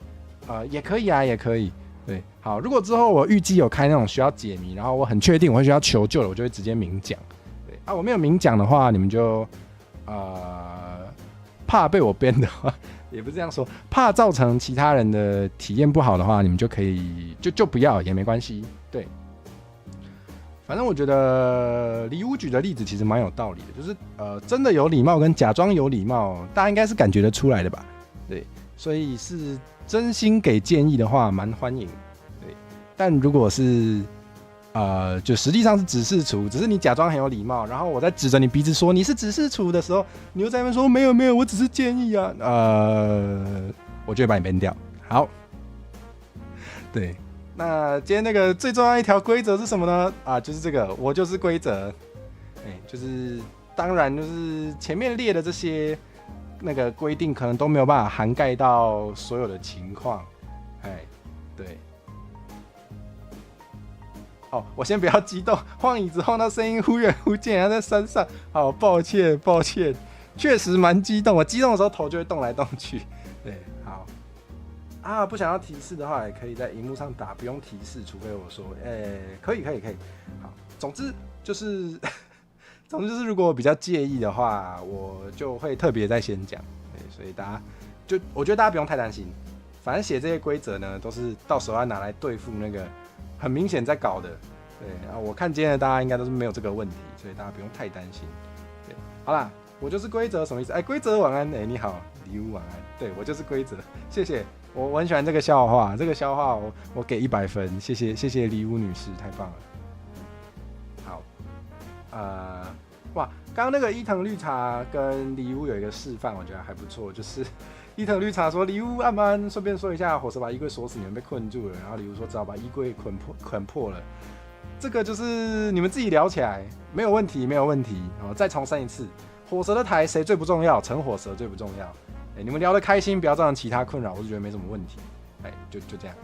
也可以啊，也可以。对，好，如果之后我预计有开那种需要解谜，然后我很确定我会需要求救的，我就会直接明讲。对啊，我没有明讲的话，你们就怕被我编的话，也不是这样说，怕造成其他人的体验不好的话，你们就可以就不要也没关系。对，反正我觉得李武举的例子其实蛮有道理的，就是真的有礼貌跟假装有礼貌，大家应该是感觉得出来的吧？对，所以是真心给建议的话，蛮欢迎。对，但如果是就实际上是指示厨，只是你假装很有礼貌，然后我在指着你鼻子说你是指示厨的时候，你又在那边说没有没有，我只是建议啊，我就会把你 ban 掉。好，对，那今天那个最重要一条规则是什么呢？就是这个，我就是规则，就是当然就是前面列的这些那个规定可能都没有办法涵盖到所有的情况，对。我先不要激动，晃椅子晃到声音忽远忽近，然后在山上，好抱歉，确实蛮激动。我激动的时候头就会动来动去。对，好不想要提示的话，也可以在荧幕上打，不用提示，除非我说，可以。好，总之就是，如果我比较介意的话，我就会特别再先讲。所以大家我觉得大家不用太担心，反正写这些规则呢，都是到时候要拿来对付那个。很明显在搞的，对啊，我看今天的大家应该都是没有这个问题，所以大家不用太担心。对，好啦，我就是规则什么意思？规则晚安，你好，礼物晚安。对，我就是规则，谢谢，我很喜欢这个笑话，我给100分，谢谢礼物女士，太棒了。好，哇，刚刚那个伊藤绿茶跟礼物有一个示范，我觉得还不错，就是伊藤绿茶说礼物安安，顺便说一下，火蛇把衣柜锁死，你们被困住了，然后礼物说只好把衣柜捆破了，这个就是你们自己聊起来，没有问题。再重申一次，火蛇的台谁最不重要？陈火蛇最不重要。你们聊得开心，不要造成其他困扰，我是觉得没什么问题。就这样。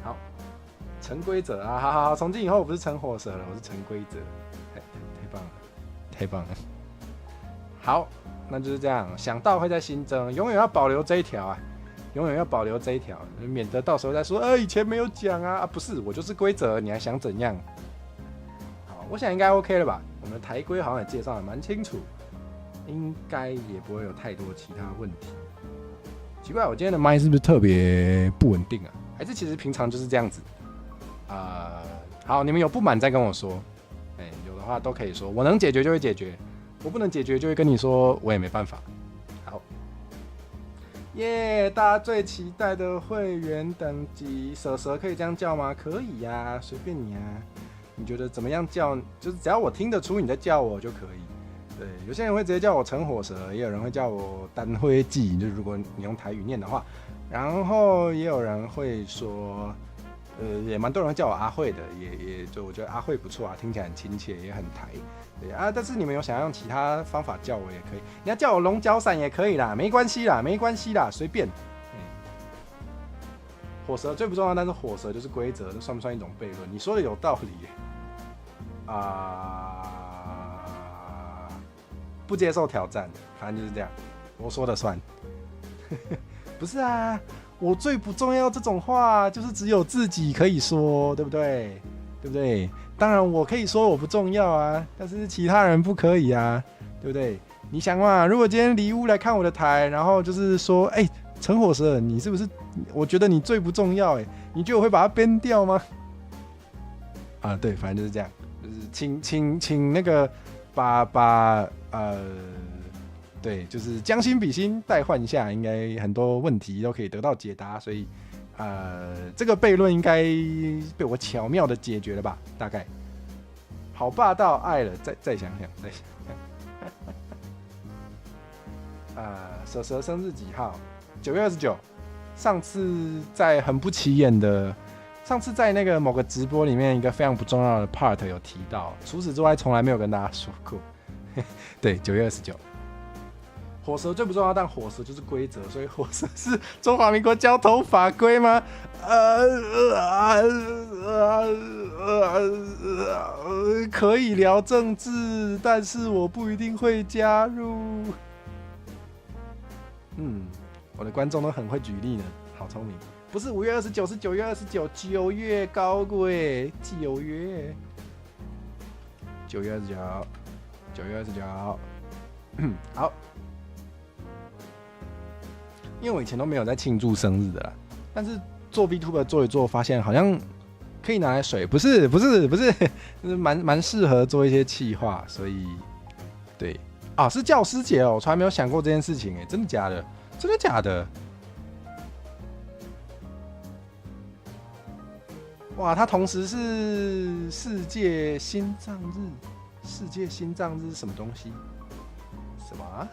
好，陈规则啊，好，从今以后我不是陈火蛇了，我是陈规则。太棒了。好，那就是这样，想到会再新增，永远要保留这一条，免得到时候再说，以前没有讲啊，不是，我就是规则，你还想怎样？好，我想应该 OK 了吧？我们的台规好像也介绍得蛮清楚，应该也不会有太多其他问题。奇怪，我今天的麦是不是特别不稳定啊？还是其实平常就是这样子？好，你们有不满再跟我说，有的话都可以说，我能解决就会解决。我不能解决，就会跟你说，我也没办法。好，大家最期待的会员等级，蛇可以这样叫吗？可以呀，随便你啊。你觉得怎么样叫？就是只要我听得出你在叫我就可以。对，有些人会直接叫我陈火蛇，也有人会叫我丹灰记，就是如果你用台语念的话。然后也有人会说，也蛮多人会叫我阿慧的，也就我觉得阿慧不错啊，听起来很亲切，也很台。对啊，但是你们有想要用其他方法叫我也可以，你要叫我龙角散也可以啦，没关系啦，随便。火蛇最不重要，但是火蛇就是规则，这算不算一种悖论？你说的有道理不接受挑战，反正就是这样，我说的算。不是啊，我最不重要这种话，就是只有自己可以说，对不对？当然我可以说我不重要啊，但是其他人不可以啊，对不对？你想嘛，如果今天离屋来看我的台，然后就是说，陈火蛇，你是不是？我觉得你最不重要，你觉得我会把它编掉吗？对，反正就是这样，就是请那个对，就是将心比心，代换一下，应该很多问题都可以得到解答，所以这个悖论应该被我巧妙的解决了吧？大概，好霸道，爱了，再想想。蛇生日几号？9月29。上次在很不起眼的，上次在那个某个直播里面，一个非常不重要的 part 有提到，除此之外从来没有跟大家说过。对，9月29。火蛇最不重要，但火蛇就是规则，所以火蛇是中华民国交通法规吗？可以聊政治，但是我不一定会加入。我的观众都很会举例呢，好聪明。不是5月29，是9月29，9月高贵，9月29，9月29。好。因为我以前都没有在庆祝生日的啦，但是做 VTuber 做一做，发现好像可以拿来水，不是，就是蛮适合做一些企划，所以对是教师节哦，我从来没有想过这件事情，真的假的？哇，它同时是世界心脏日。世界心脏日是什么东西？什么啊？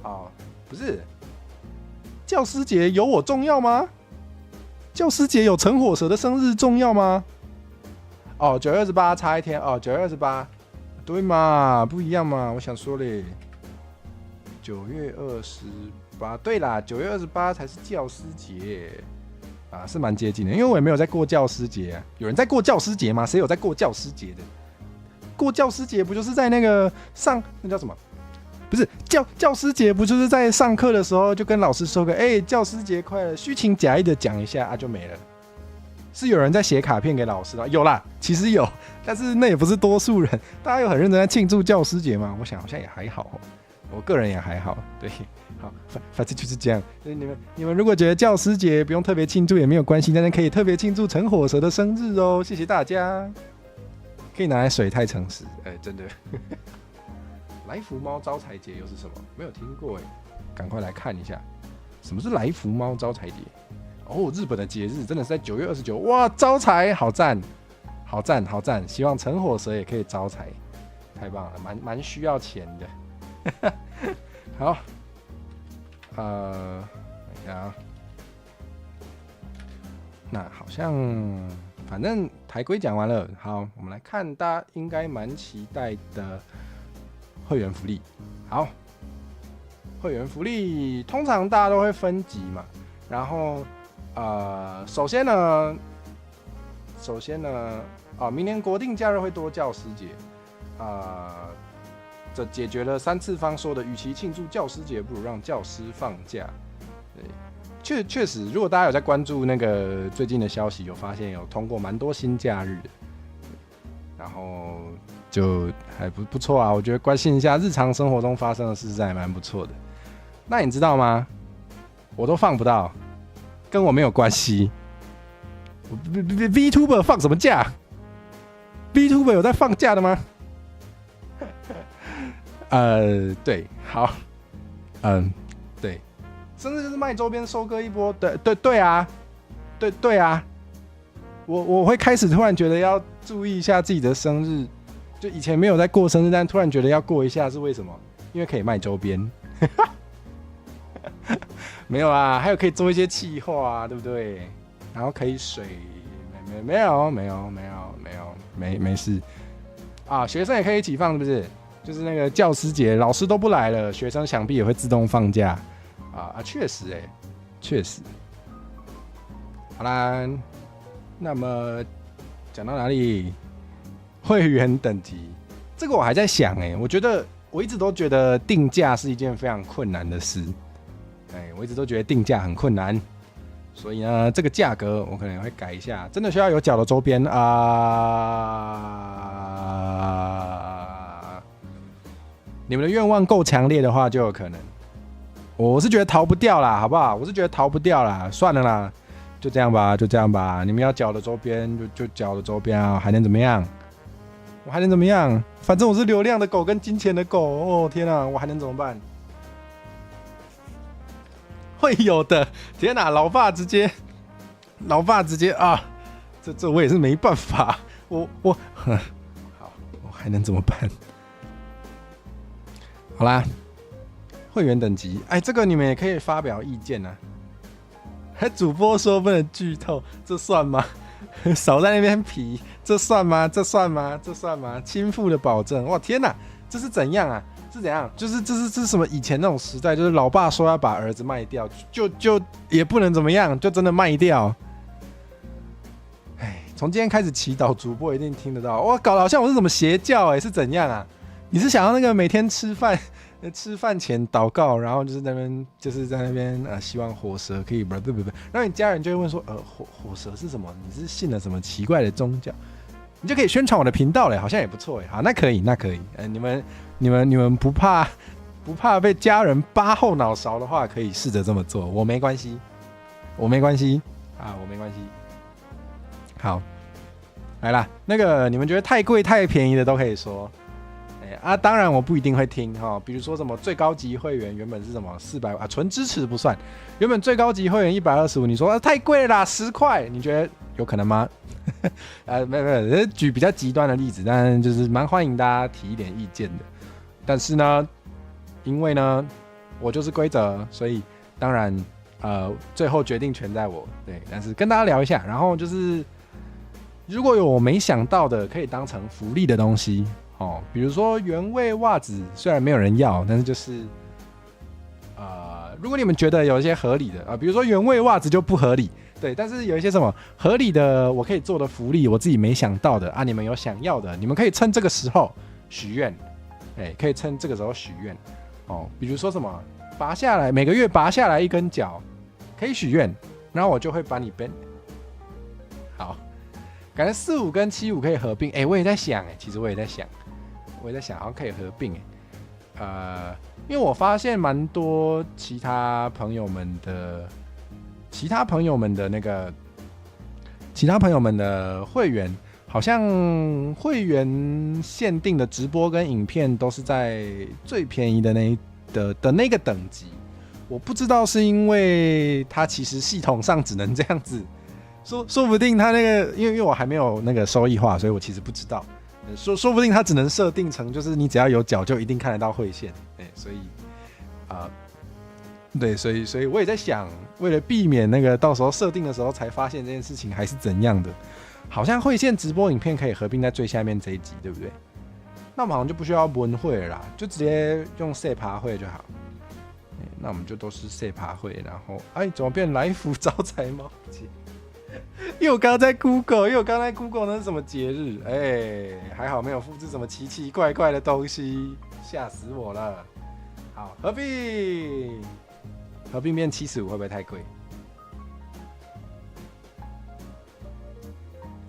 哦，不是。教师节有我重要吗？教师节有陈火蛇的生日重要吗？哦，9月28差一天哦，9月28，对嘛，不一样嘛。我想说嘞，9月28，对啦，9月28才是教师节啊，是蛮接近的。因为我也没有在过教师节啊。有人在过教师节吗？谁有在过教师节的？过教师节不就是在那个那叫什么？不是教师节不就是在上课的时候就跟老师说个教师节快乐，虚情假意的讲一下啊就没了。是有人在写卡片给老师的，有啦，其实有，但是那也不是多数人。大家有很认真在庆祝教师节吗？我想好像也还好，我个人也还好。对，好，反正就是这样。你们如果觉得教师节不用特别庆祝也没有关系，但是可以特别庆祝陈火蛇的生日哦，谢谢大家。可以拿来水太诚实，真的。来福猫招财节又是什么？没有听过哎，赶快来看一下，什么是来福猫招财节？哦，日本的节日真的是在9月29，哇，招财好赞，好赞，好赞！希望陈火蛇也可以招财，太棒了，蛮需要钱的。好，等一下啊，那好像反正台规讲完了，好，我们来看大家应该蛮期待的。会员福利，好，会员福利通常大家都会分级嘛，然后首先呢，明年国定假日会多教师节，这解决了3次方说的，与其庆祝教师节，不如让教师放假。对，确实，如果大家有在关注那个最近的消息，有发现有通过蛮多新假日的，然后。就还不错啊，我觉得关心一下日常生活中发生的事，还蛮不错的。那你知道吗？我都放不到，跟我没有关系。VTuber 放什么假 ？VTuber 有在放假的吗？对，好，对，生日就是卖周边收割一波，对啊，对啊，我会开始突然觉得要注意一下自己的生日。就以前没有在过生日，但突然觉得要过一下，是为什么？因为可以卖周边。没有啊，还有可以做一些企划啊，对不对？然后可以没事啊，学生也可以一起放，是不是？就是那个教师节，老师都不来了，学生想必也会自动放假确实确实。好啦，那么讲到哪里？会员等级，这个我还在想我觉得我一直都觉得定价是一件非常困难的事，我一直都觉得定价很困难，所以呢，这个价格我可能会改一下，真的需要有脚的周边你们的愿望够强烈的话，就有可能。我是觉得逃不掉啦，好不好？我是觉得逃不掉啦，算了啦，就这样吧。你们要脚的周边就脚的周边啊，还能怎么样？我还能怎么样？反正我是流量的狗跟金钱的狗哦！天哪，我还能怎么办？会有的！天哪，老爸直接啊！这我也是没办法，好，我还能怎么办？好啦，会员等级，这个你们也可以发表意见啊。主播说不能剧透，这算吗？少在那边皮，这算吗？亲父的保证，哇天哪，这是怎样啊？是怎样？就是这是什么？以前那种时代，就是老爸说要把儿子卖掉，就也不能怎么样，就真的卖掉。从今天开始祈祷，主播一定听得到。哇，搞得好像我是什么邪教是怎样啊？你是想要那个每天吃饭前祷告，然后就是在那边希望火蛇可以不，然后你家人就会问说火蛇是什么？你是信了什么奇怪的宗教？你就可以宣传我的频道了，好像也不错好，那可以，你们不怕被家人扒后脑勺的话，可以试着这么做，我没关系我没关系。好，来啦，那个你们觉得太贵太便宜的都可以说。当然我不一定会听比如说什么最高级会员原本是什么400纯支持不算，原本最高级会员125，你说太贵了啦，10块，你觉得有可能吗？没有，举比较极端的例子，但就是蛮欢迎大家提一点意见的。但是呢，因为呢，我就是规则，所以当然最后决定权在我。对，但是跟大家聊一下，然后就是如果有我没想到的，可以当成福利的东西哦，比如说原味袜子，虽然没有人要，但是就是如果你们觉得有一些合理的比如说原味袜子就不合理，对，但是有一些什么合理的我可以做的福利，我自己没想到的你们有想要的，你们可以趁这个时候许愿，可以趁这个时候许愿哦，比如说什么拔下来，每个月拔下来一根脚，可以许愿，然后我就会把你好，感觉45跟75可以合并，我也在想，其实我也在想好像可以合并，因为我发现蛮多其他朋友们的会员，好像会员限定的直播跟影片都是在最便宜的那个等级。我不知道是因为它其实系统上只能这样子，说不定它那个，因为我还没有那个收益化，所以我其实不知道。说不定它只能设定成就是你只要有脚就一定看得到会线，所以对，所以我也在想，为了避免那个到时候设定的时候才发现这件事情还是怎样的，好像会线直播影片可以合并在最下面这一集，对不对？那我们好像就不需要文会了啦，就直接用赛爬会就好。那我们就都是赛爬会，然后怎么变来福招财猫节？因为我刚刚在 Google， 那是什么节日？还好没有复制什么奇奇怪怪的东西，吓死我了。好，合并变75会不会太贵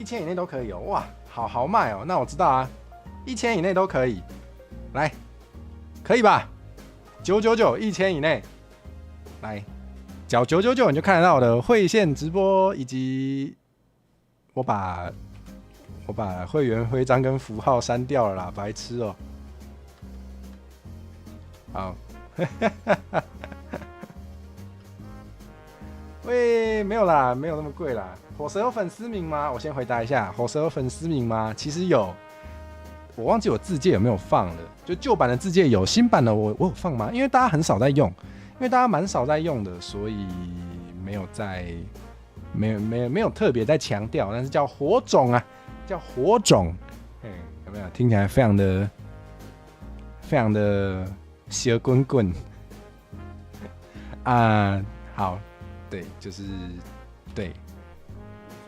？1000以内都可以哦，哇，好豪迈哦。那我知道啊，1000以内都可以，来，可以吧？999，1000以内，来。缴999你就看得到我的会线直播，以及我把会员徽章跟符号删掉了啦，白痴哦。好，喂，没有啦，没有那么贵啦。火蛇有粉丝名吗？我先回答一下，火蛇有粉丝名吗？其实有，我忘记我自介有没有放了。就旧版的自介有，新版的我有放吗？因为大家很少在用。因为大家蛮少在用的，所以没有特别在强调，但是叫火种啊，叫火种，有没有？听起来非常的邪滚滚好，对，就是对，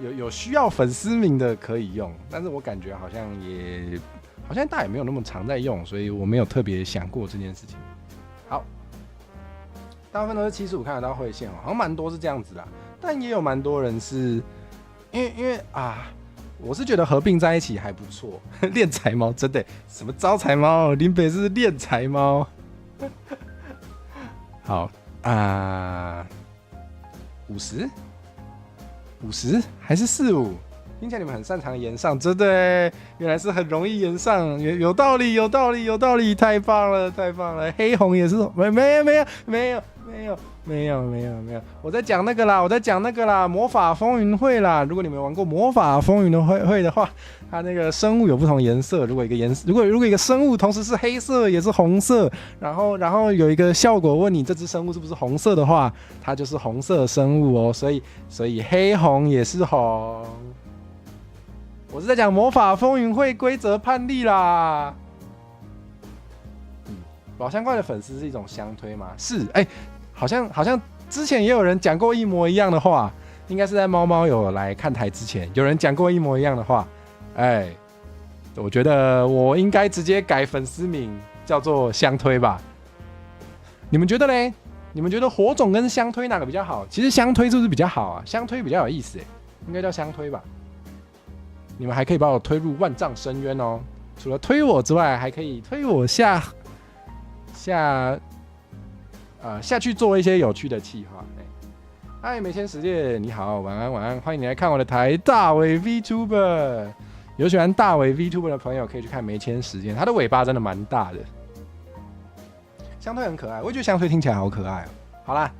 有需要粉丝名的可以用，但是我感觉好像大家也没有那么常在用，所以我没有特别想过这件事情。好。大部分都是75看得到会线好像蛮多是这样子啦，但也有蛮多人是因为我是觉得合并在一起还不错。练财猫真的什么招财猫，林北是练财猫。好50还是45？听起来你们很擅长延上，真的原来是很容易延上，有道理，太棒了，黑红也是没有，我在讲那个啦，魔法风云会啦。如果你们玩过魔法风云的会的话，它那个生物有不同颜色，如果一个生物同时是黑色也是红色，然后有一个效果问你这只生物是不是红色的话，它就是红色生物哦，所以黑红也是红。我是在讲魔法风云会规则判例啦。宝箱怪的粉丝是一种相推吗？是，好像之前也有人讲过一模一样的话，应该是在猫猫有来看台之前，有人讲过一模一样的话。我觉得我应该直接改粉丝名叫做相推吧。你们觉得嘞？你们觉得火种跟相推哪个比较好？其实相推是不是比较好啊？相推比较有意思应该叫相推吧。你们还可以把我推入万丈深渊哦！除了推我之外，还可以推我下去做一些有趣的企划。嗨，没钱世界，你好，晚安，欢迎你来看我的台大伟 VTuber。有喜欢大伟 VTuber 的朋友可以去看没钱时间，他的尾巴真的蛮大的。相推很可爱，我也觉得相推听起来好可爱哦。好啦，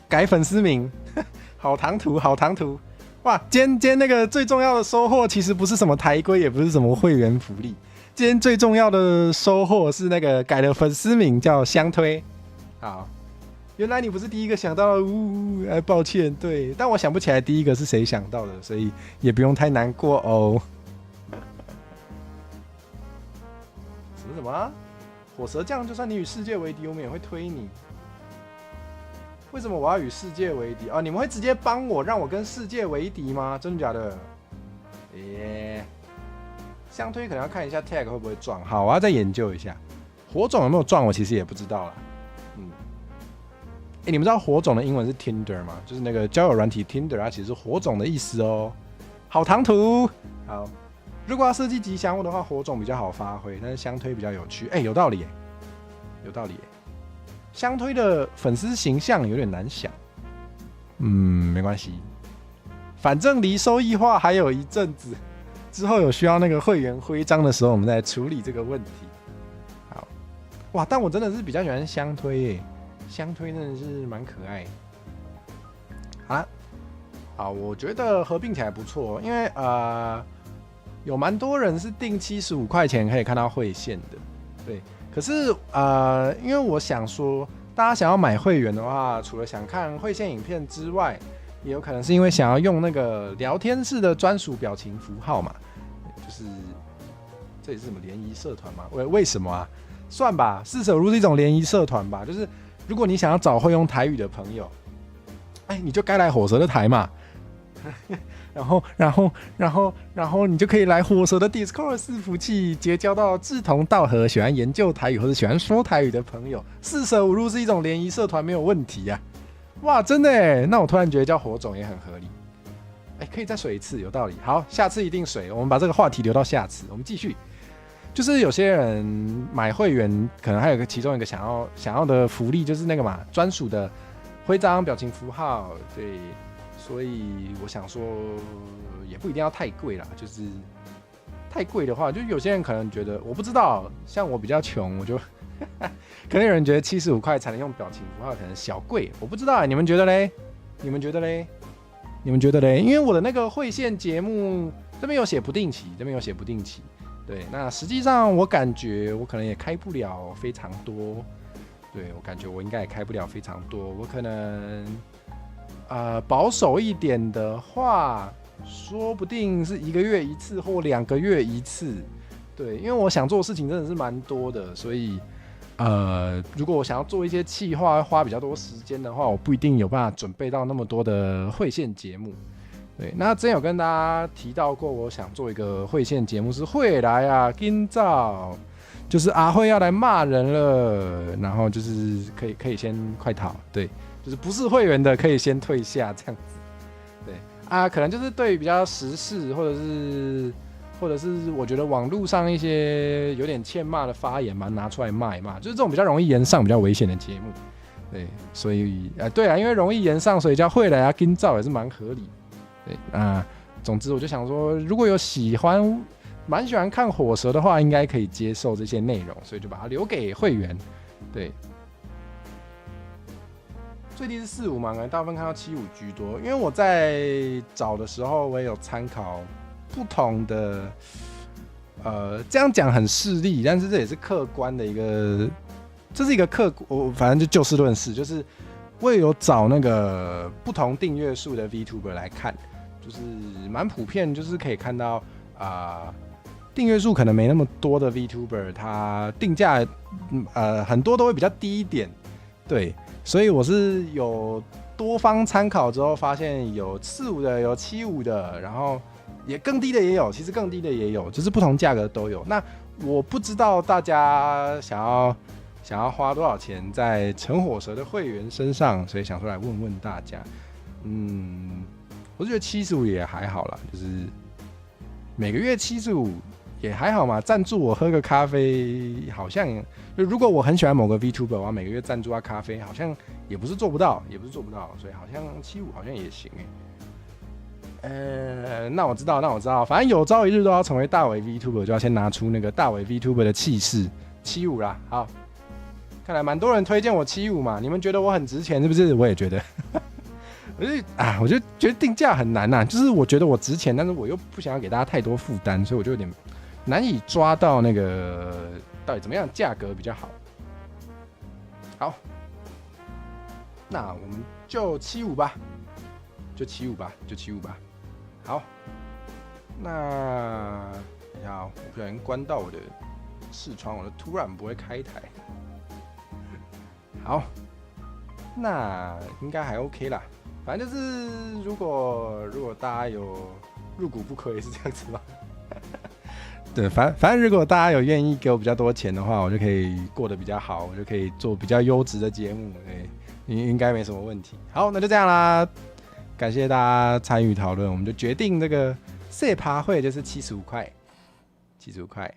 改粉丝名，好唐突。哇，今天那个最重要的收获其实不是什么台规，也不是什么会员福利，今天最重要的收获是那个改了粉丝名叫相推。好，原来你不是第一个想到的，抱歉，对，但我想不起来第一个是谁想到的，所以也不用太难过哦。什么啊？火蛇酱，就算你与世界为敌，我们也会推你。为什么我要与世界为敌啊？你们会直接帮我，让我跟世界为敌吗？真的假的？相推可能要看一下 tag 会不会撞。好，我要再研究一下。火种有没有撞，我其实也不知道啦。你们知道火种的英文是 Tinder 吗？就是那个交友软体 Tinder， 它其实是火种的意思哦。好唐突。好，如果要设计吉祥物的话，火种比较好发挥，但是相推比较有趣。有道理耶，有道理耶。相推的粉丝形象有点难想，没关系，反正离收益化还有一阵子，之后有需要那个会员徽章的时候，我们再处理这个问题。好，哇，但我真的是比较喜欢相推耶，相推真的是蛮可爱。好，我觉得合并起来不错，因为有蛮多人是定75块钱可以看到会线的，对。可是因为我想说，大家想要买会员的话，除了想看会线影片之外，也有可能是因为想要用那个聊天室的专属表情符号嘛。就是这也是什么联谊社团吗？为什么啊？算吧，四舍五入是一种联谊社团吧。就是如果你想要找会用台语的朋友，你就该来火蛇的台嘛。然后你就可以来火蛇的 Discord 伺服器，结交到志同道合、喜欢研究台语或者喜欢说台语的朋友。四舍五入是一种联谊社团，没有问题啊！哇，真的耶！那我突然觉得叫火种也很合理。可以再水一次，有道理。好，下次一定水。我们把这个话题留到下次，我们继续。就是有些人买会员，可能还有其中一个想要的福利，就是那个嘛，专属的徽章、表情符号，对。所以我想说，也不一定要太贵啦，就是太贵的话，就有些人可能觉得，我不知道，像我比较穷，我就可能有人觉得75块才能用表情符号，可能小贵，我不知道，你们觉得嘞？因为我的那个会线节目这边有写不定期，对，那实际上我感觉我可能也开不了非常多，对，我感觉我应该也开不了非常多，我可能。保守一点的话，说不定是1个月1次或2个月1次，对，因为我想做的事情真的是蛮多的，所以如果我想要做一些企划，花比较多时间的话，我不一定有办法准备到那么多的会线节目。对，那之前有跟大家提到过，我想做一个会线节目，是会来啊，今早就是阿慧要来骂人了，然后就是可以先快逃，对。就是不是会员的可以先退下这样子，对可能就是对于比较时事或者是我觉得网络上一些有点欠骂的发言嘛，拿出来骂一骂，就是这种比较容易延上、比较危险的节目，对，所以对因为容易延上，所以叫会来啊跟照也是蛮合理，对总之我就想说，如果有蛮喜欢看火蛇的话，应该可以接受这些内容，所以就把它留给会员，对。最低是45嘛，可能大部分看到75居多。因为我在找的时候，我也有参考不同的，这样讲很势利，但是这也是客观的一个，这是一个我反正就事论事，就是我也有找那个不同订阅数的 VTuber 来看，就是蛮普遍，就是可以看到订阅数可能没那么多的 VTuber， 它定价很多都会比较低一点，对。所以我是有多方参考之后，发现有45的，有75的，然后也更低的也有，其实更低的也有，就是不同价格都有。那我不知道大家想要花多少钱在陈火蛇的会员身上，所以想说来问问大家。我觉得75也还好啦，就是每个月75也还好嘛，赞助我喝个咖啡，好像如果我很喜欢某个 VTuber， 我要每个月赞助他咖啡，好像也不是做不到，所以好像75好像也行那我知道，反正有朝一日都要成为大伟 VTuber， 就要先拿出那个大伟 VTuber 的气势，75啦，好，看来蛮多人推荐我75嘛，你们觉得我很值钱是不是？我也觉得，我就觉得定价很难呐，就是我觉得我值钱，但是我又不想要给大家太多负担，所以我就有点难以抓到那个到底怎么样价格比较好。好，那我们就75吧，就75吧。好，那等一下我不小心关到我的视窗，我就突然不会开台。好，那应该还 OK 啦。反正就是如果大家有入股不亏是这样子吗？对，反正如果大家有愿意给我比较多钱的话，我就可以过得比较好，我就可以做比较优质的节目，应该没什么问题。好，那就这样啦，感谢大家参与讨论，我们就决定这个赛爬会就是75块，75块。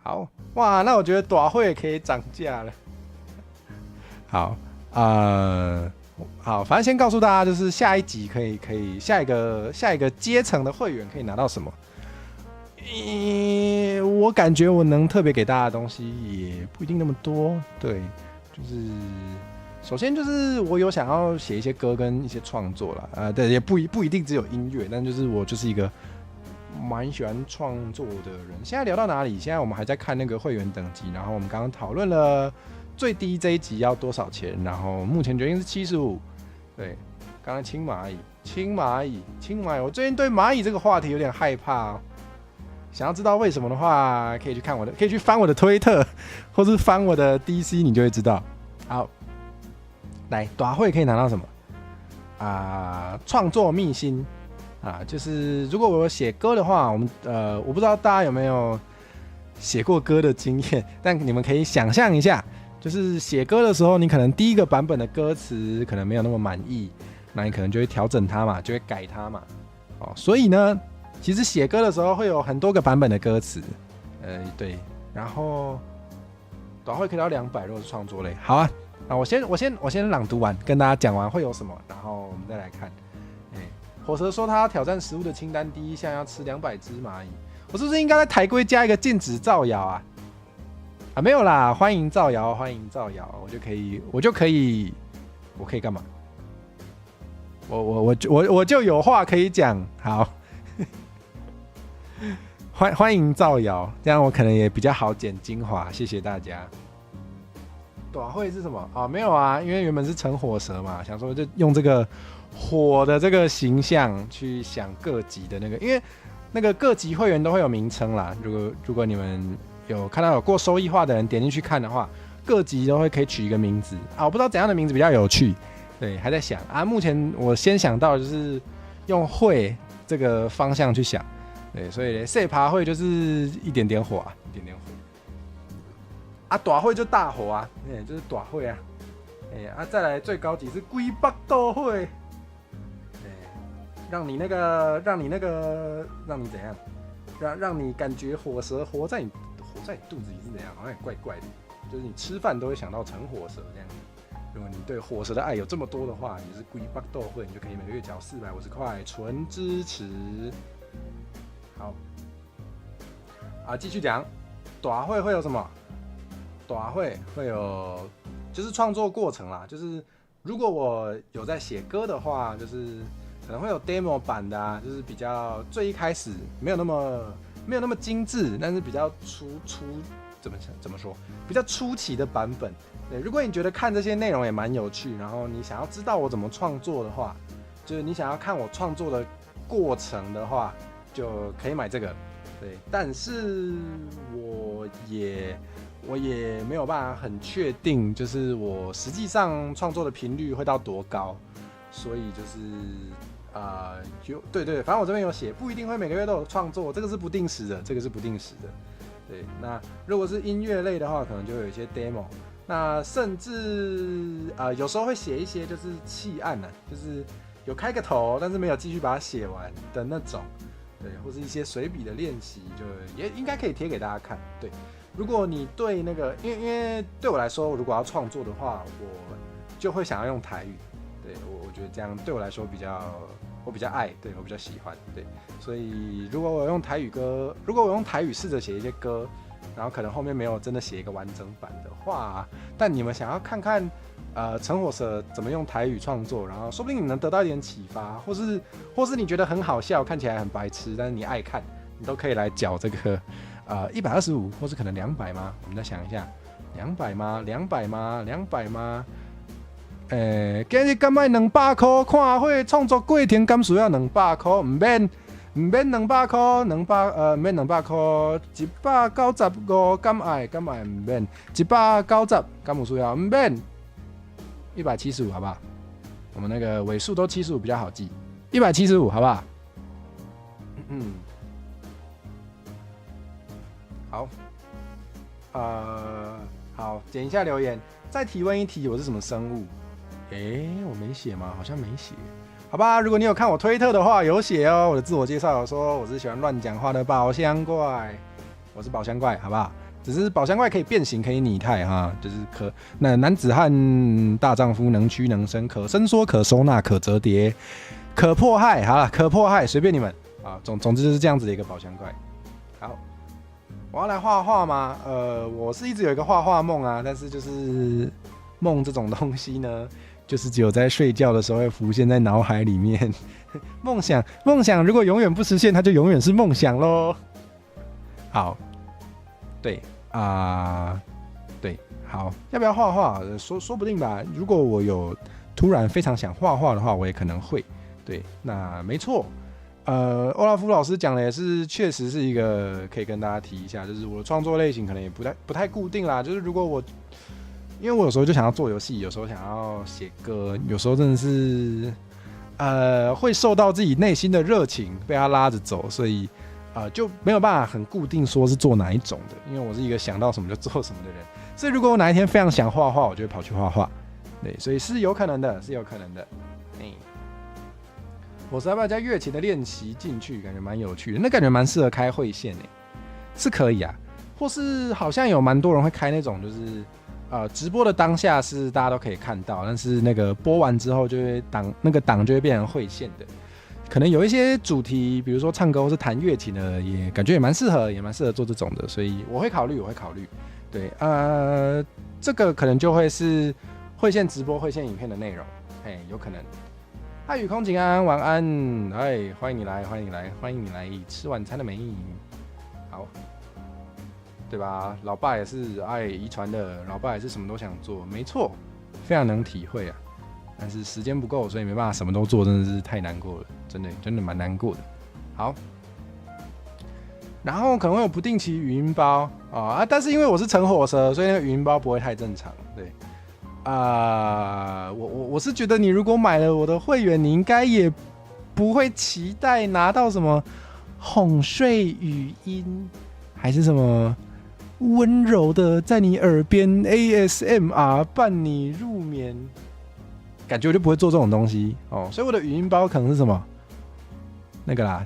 好，哇，那我觉得短会可以涨价了。好，好，反正先告诉大家，就是下一集可以下一个阶层的会员可以拿到什么。我感觉我能特别给大家的东西也不一定那么多，对，就是首先就是我有想要写一些歌跟一些创作啦，对，也不一定只有音乐，但就是我就是一个蛮喜欢创作的人。现在聊到哪里？现在我们还在看那个会员等级，然后我们刚刚讨论了最低这一集要多少钱，然后目前决定是75。对，刚才青蚂蚁，我最近对蚂蚁这个话题有点害怕哦。想要知道为什么的话，可以去翻我的推特，或是翻我的 DC， 你就会知道。好，来，短会可以拿到什么？创作秘辛就是如果我有写歌的话，我不知道大家有没有写过歌的经验，但你们可以想象一下，就是写歌的时候，你可能第一个版本的歌词可能没有那么满意，那你可能就会调整它嘛，就会改它嘛。所以呢，其实写歌的时候会有很多个版本的歌词，对，然后短会可以到200，如果是创作类。好啊，我先朗读完，跟大家讲完会有什么，然后我们再来看。火蛇说他要挑战食物的清单，第一项要吃200只蚂蚁。我是不是应该在台规加一个禁止造谣啊？没有啦，欢迎造谣，我可以干嘛？我就有话可以讲。好，欢迎造谣，这样我可能也比较好剪精华。谢谢大家。短会是什么？没有啊，因为原本是成火蛇嘛，想说就用这个火的这个形象去想各级的那个，因为那个各级会员都会有名称啦。如果你们有看到有过收益化的人点进去看的话，各级都会可以取一个名字我不知道怎样的名字比较有趣，对，还在想目前我先想到的就是用会这个方向去想，对，所以赛爬会就是一点点火一点点火短会就大火就是短会再来最高级是龟北斗会，让你怎样？让你感觉火蛇活在你肚子里是怎样？好像怪怪的，就是你吃饭都会想到成火蛇这样。如果你对火蛇的爱有这么多的话，你是龟北斗会，你就可以每个月缴450块，纯支持。好，继续讲，短会有什么？短会有就是创作过程啦，就是如果我有在写歌的话，就是可能会有 demo 版的就是比较最一开始没有那么精致，但是比较怎么说，比较初期的版本。对，如果你觉得看这些内容也蛮有趣，然后你想要知道我怎么创作的话，就是你想要看我创作的过程的话，就可以买这个。对，但是我也没有办法很确定，就是我实际上创作的频率会到多高，所以就是对，反正我这边有写，不一定会每个月都有创作，这个是不定时的。对，那如果是音乐类的话，可能就会有一些 demo， 那甚至有时候会写一些就是弃案就是有开个头，但是没有继续把它写完的那种，对，或是一些随笔的练习，就也应该可以贴给大家看，对。如果你对那个，因为对我来说，如果要创作的话，我就会想要用台语。对，我觉得这样对我来说我比较爱，对我比较喜欢，对。所以如果我用台语试着写一些歌，然后可能后面没有真的写一个完整版的话，但你们想要看看陈火蛇怎么用台语创作，然后说不定你能得到一点启发，或是你觉得很好笑，看起来很白痴，但是你爱看，你都可以来缴这个125，或是可能200吗？我们再想一下，200吗？200吗？200吗？今日敢卖200块，看会创作过程敢需要200块，唔免200块，200唔免200块，195敢爱唔免，190敢有需要唔免，175好不好？我们那个尾数都75比较好记，175好不好？好，好，点一下留言，再提问一题，我是什么生物？我没写吗？好像没写。好吧，如果你有看我推特的话，有写哦。我的自我介绍有说我是喜欢乱讲话的宝箱怪，我是宝箱怪，好不好？只是宝箱怪可以变形，可以拟态哈，就是那男子汉大丈夫，能屈能伸，可伸缩，可收纳，可折叠，可迫害。好了，可迫害，随便你们啊。总之就是这样子的一个宝箱怪。好，我要来画画吗？我是一直有一个画画梦啊，但是就是梦这种东西呢。就是只有在睡觉的时候会浮现在脑海里面，梦想如果永远不实现，它就永远是梦想咯。好，对对，好，要不要画画？说不定吧。如果我有突然非常想画画的话，我也可能会。对，那没错。欧拉夫老师讲的也是，确实是一个可以跟大家提一下，就是我的创作类型可能也不太固定啦。就是如果因为我有时候就想要做游戏，有时候想要写歌，有时候真的是会受到自己内心的热情被他拉着走，所以就没有办法很固定说是做哪一种的。因为我是一个想到什么就做什么的人，所以如果我哪一天非常想画画，我就会跑去画画。对，所以是有可能的，是有可能的。我是要不要加乐琴的练习进去？感觉蛮有趣的，那感觉蛮适合开会线是可以啊。或是好像有蛮多人会开那种就是。直播的当下是大家都可以看到，但是那个播完之后就会档就会变成会线的。可能有一些主题，比如说唱歌或是弹乐器的，也感觉也蛮适合做这种的，所以我会考虑。对，这个可能就会是会线直播、会线影片的内容，有可能。嗨，雨空景安，晚安，欢迎你来吃晚餐了没？好。对吧？老爸也是爱遗传的，老爸也是什么都想做，没错，非常能体会啊。但是时间不够，所以没办法什么都做，真的是太难过了，真的蛮难过的。好，然后可能会有不定期语音包但是因为我是陈火蛇，所以那个语音包不会太正常。对我是觉得你如果买了我的会员，你应该也不会期待拿到什么哄睡语音，还是什么。温柔的在你耳边 ASMR 伴你入眠，感觉我就不会做这种东西哦。所以我的语音包可能是什么那个啦，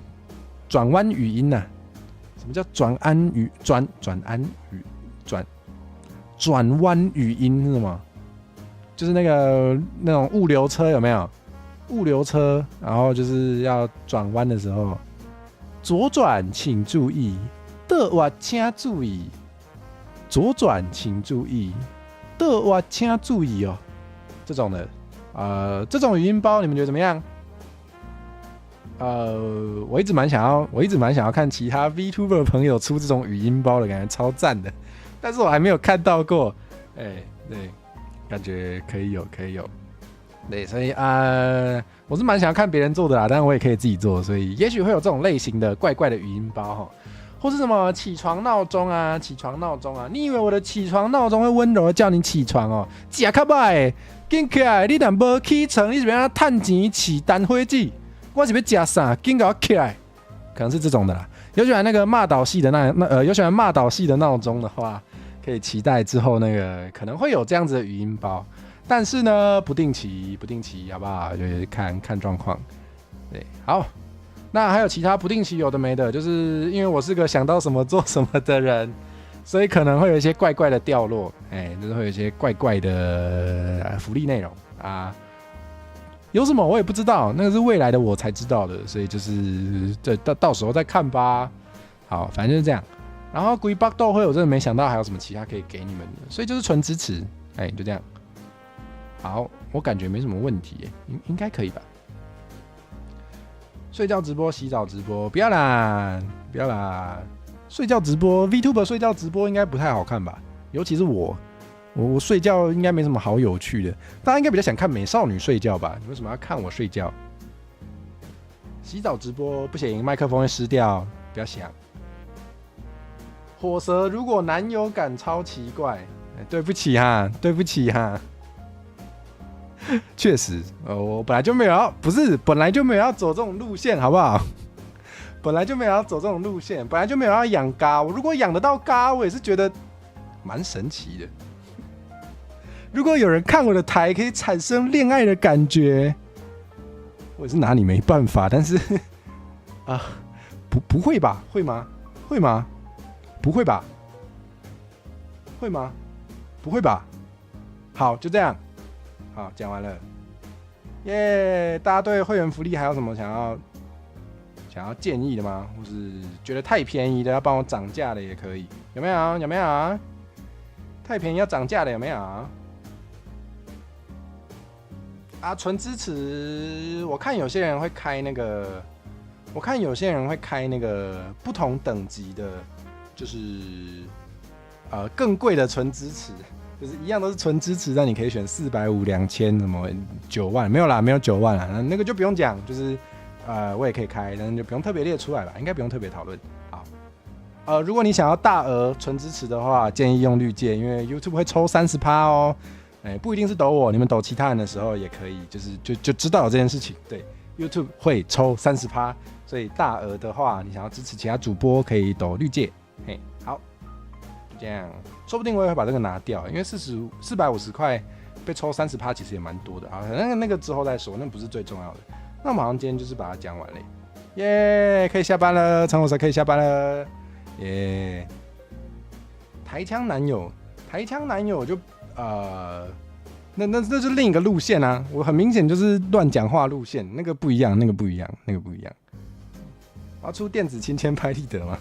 转弯语音呐、什么叫转弯语音是什么？就是那种物流车有没有？物流车，然后就是要转弯的时候，左转请注意，倒滑请注意。左转请注意，倒滑请注意哦。这种的，这种语音包你们觉得怎么样？我一直蛮想要看其他 VTuber 朋友出这种语音包的，感觉超赞的，但是我还没有看到过。对，感觉可以有。对，所以我是蛮想要看别人做的啦，但是我也可以自己做，所以也许会有这种类型的怪怪的语音包哈。或是什么起床闹钟啊，你以为我的起床闹钟会温柔的叫你起床哦？假卡拜，紧起来！你若无起床，你是要赚钱起单灰剂？我是要吃啥？紧给我起来！可能是这种的啦。有喜欢那个骂导系的有喜欢骂导系的闹钟的话，可以期待之后那个可能会有这样子的语音包，但是呢，不定期，好不好？就是看状况。对，好。那还有其他不定期有的没的，就是因为我是个想到什么做什么的人，所以可能会有一些怪怪的掉落，就是会有一些怪怪的福利内容啊。有什么我也不知道，那个是未来的我才知道的，所以就是到时候再看吧。好，反正就是这样。然后鬼巴斗会，我真的没想到还有什么其他可以给你们的，所以就是纯支持，就这样。好，我感觉没什么问题耶，应该可以吧？睡觉直播、洗澡直播，不要啦，不要啦！睡觉直播 ，VTuber 睡觉直播应该不太好看吧？尤其是我睡觉应该没什么好有趣的，大家应该比较想看美少女睡觉吧？你为什么要看我睡觉？洗澡直播不行，麦克风会湿掉，不要想。火蛇如果男友感超奇怪，对不起哈，对不起哈。确实，我本来就没有要，不是本来就没有要走这种路线，好不好？本来就没有要走这种路线，本来就没有要养嘎。我如果养得到嘎，我也是觉得蛮神奇的。如果有人看我的台可以产生恋爱的感觉，我也是拿你没办法。但是啊，不会吧？会吗？会吗？不会吧？会吗？不会吧？好，就这样。好，讲完了，耶！大家对会员福利还有什么想要建议的吗？或是觉得太便宜的要帮我涨价的也可以，有没有？有没有？太便宜要涨价的有没有？啊，纯支持，我看有些人会开那个不同等级的，就是更贵的纯支持。就是一样都是纯支持，但你可以选450、2000什么9万，没有啦，没有9万啦，那个就不用讲，就是我也可以开，但是就不用特别列出来了，应该不用特别讨论。好，如果你想要大额纯支持的话，建议用绿界，因为 YouTube 会抽30%哦，不一定是抖我，你们抖其他人的时候也可以，就知道有这件事情。对 ，YouTube 会抽30%，所以大额的话，你想要支持其他主播，可以抖绿界。嘿，好，就这样。说不定我也会把这个拿掉，因为450块被抽30%，其实也蛮多的啊。那个之后再说，那不是最重要的。那我们好像今天就是把它讲完了，耶，可以下班了，陈火蛇可以下班了，耶。台腔男友就那是另一个路线啊，我很明显就是乱讲话路线，那个不一样。我要出电子亲签拍立得吗？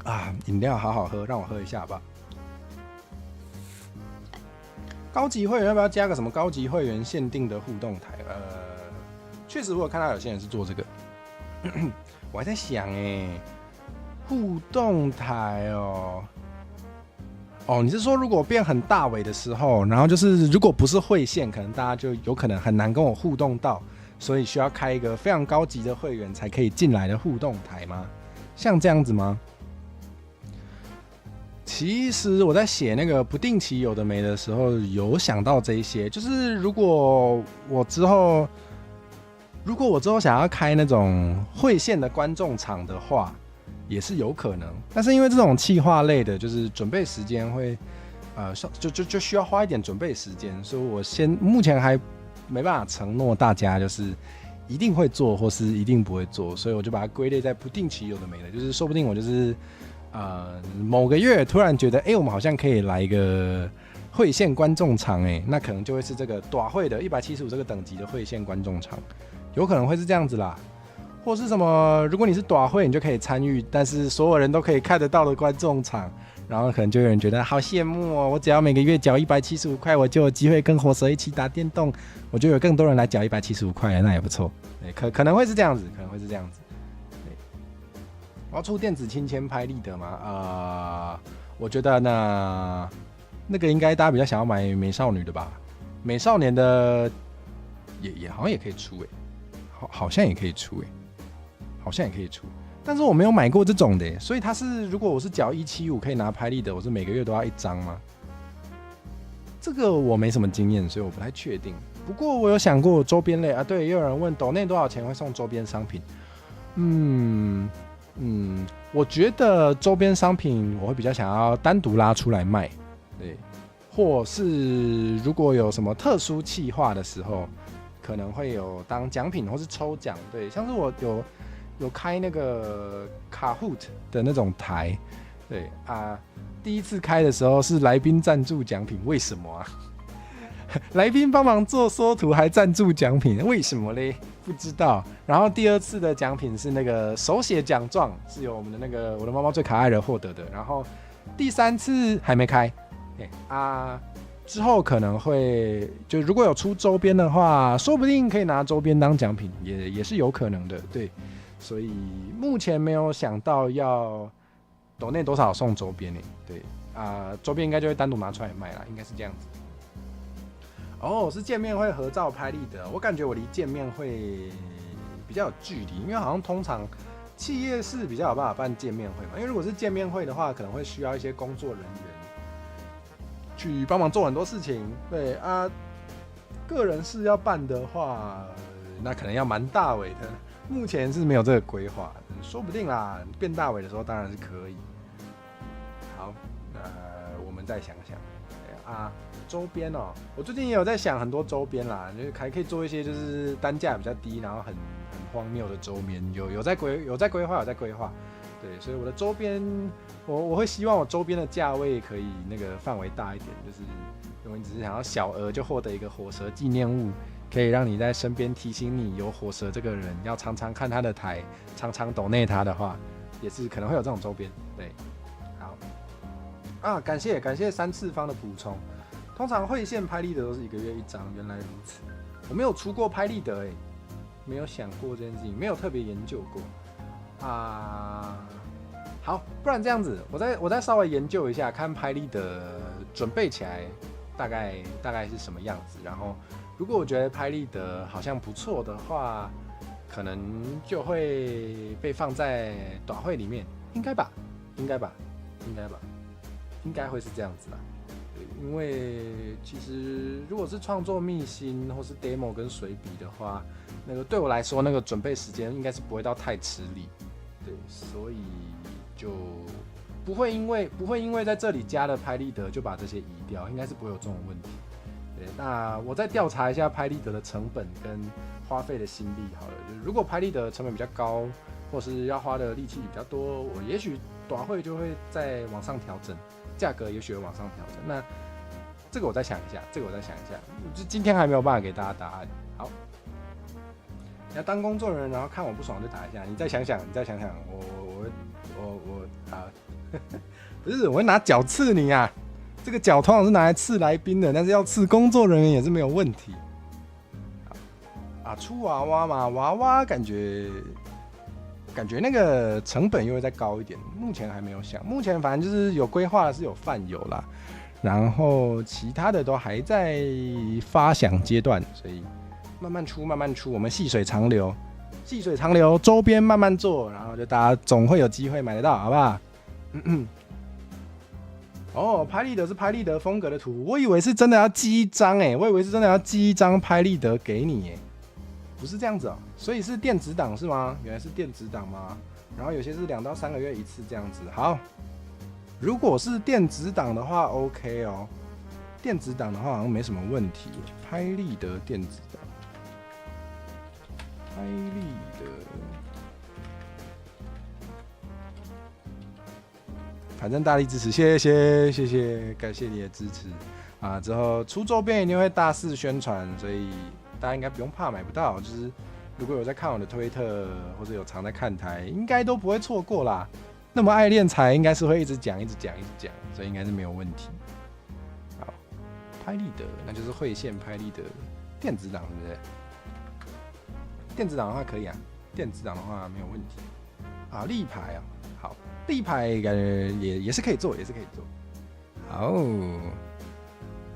啊，饮料好好喝，让我喝一下吧。高级会员要不要加个什么高级会员限定的互动台？确实我有看到有些人是做这个，我还在想互动台哦，你是说如果变很大尾的时候，然后就是如果不是会线，可能大家就有可能很难跟我互动到，所以需要开一个非常高级的会员才可以进来的互动台吗？像这样子吗？其实我在写那个不定期有的没的时候，有想到这一些，就是如果我之后想要开那种会线的观众场的话，也是有可能。但是因为这种企划类的，就是准备时间会就需要花一点准备时间，所以我目前还没办法承诺大家就是一定会做或是一定不会做，所以我就把它归类在不定期有的没的，就是说不定我就是某个月突然觉得我们好像可以来一个会线观众场那可能就会是这个短会的175这个等级的会线观众场，有可能会是这样子啦。或是什么，如果你是短会，你就可以参与，但是所有人都可以看得到的观众场，然后可能就有人觉得好羡慕哦，我只要每个月缴175块，我就有机会跟火蛇一起打电动，我就有更多人来缴175块了，那也不错。可能会是这样子，我要出电子亲签拍立得吗？我觉得那个应该大家比较想要买美少女的吧，美少年的也好像也可以出好像也可以出但是我没有买过这种的所以它是如果我是缴175可以拿拍立得，我是每个月都要1张吗？这个我没什么经验，所以我不太确定。不过我有想过周边类对，也有人问抖内多少钱会送周边商品。我觉得周边商品我会比较想要单独拉出来卖，对，或是如果有什么特殊企划的时候，可能会有当奖品或是抽奖，对，像是我有开那个Kahoot的那种台，对第一次开的时候是来宾赞助奖品，为什么啊？来宾帮忙做缩图还赞助奖品，为什么嘞？不知道。然后第二次的奖品是那个手写奖状，是由我们的那个我的猫猫最可爱的获得的。然后第三次还没开，之后可能会就如果有出周边的话，说不定可以拿周边当奖品，也是有可能的，对。所以目前没有想到要抖内多少送周边呢？对周边应该就会单独拿出来卖啦，应该是这样子。是见面会合照拍立得，我感觉我离见面会比较有距离，因为好像通常企业是比较有办法办见面会嘛，因为如果是见面会的话，可能会需要一些工作人员去帮忙做很多事情，对个人是要办的话，那可能要蛮大尾的。目前是没有这个规划，说不定啦，变大尾的时候当然是可以。好，我们再想想周边我最近也有在想很多周边啦，就是还可以做一些就是单价比较低，然后很荒谬的周边，有在规划。对，所以我的周边，我会希望我周边的价位可以那个范围大一点，就是如果你只是想要小额就获得一个火蛇纪念物，可以让你在身边提醒你有火蛇这个人，要常常看他的台，常常抖内他的话，也是可能会有这种周边。对，好感谢三次方的补充。通常会线拍立得都是1个月1张，原来如此。我没有出过拍立得没有想过这件事情，没有特别研究过。好，不然这样子，我再稍微研究一下，看拍立得准备起来大概是什么样子。然后，如果我觉得拍立得好像不错的话，可能就会被放在短会里面，应该会是这样子啦。因为其实如果是创作秘辛或是 demo 跟随笔的话，那个对我来说，那个准备时间应该是不会到太吃力，对，所以就不会因为在这里加了拍立得就把这些移掉，应该是不会有这种问题。对，那我再调查一下拍立得的成本跟花费的心力好了。就是如果拍立得成本比较高，或是要花的力气比较多，我也许短会就会再往上调整，价格也许会往上调整。那这个我再想一下，就今天还没有办法给大家答案。好，你要当工作人员，然后看我不爽就打一下。你再想想，不是，我会拿脚刺你啊！这个脚通常是拿来刺来宾的，但是要刺工作人员也是没有问题。出娃娃嘛，娃娃感觉那个成本又会再高一点，目前还没有想。目前反正就是有规划的是有饭友啦。然后其他的都还在发想阶段，所以慢慢出，我们细水长流，周边慢慢做，然后就大家总会有机会买得到，好不好？拍立得是拍立得风格的图，我以为是真的要寄一张拍立得给你不是这样子所以是电子档是吗？原来是电子档吗？然后有些是2到3个月一次这样子，好。如果是电子档的话 ，OK 电子档的话好像没什么问题。拍立得电子档，反正大力支持，谢谢，感谢你的支持之后出周边一定会大肆宣传，所以大家应该不用怕买不到。就是如果有在看我的推特或者有常在看台，应该都不会错过啦。那么爱练财应该是会一直讲，所以应该是没有问题。好，拍立得那就是会线拍立得电子档，是不是？电子档的话可以电子档的话没有问题。立牌好，立牌感觉也是可以做，好，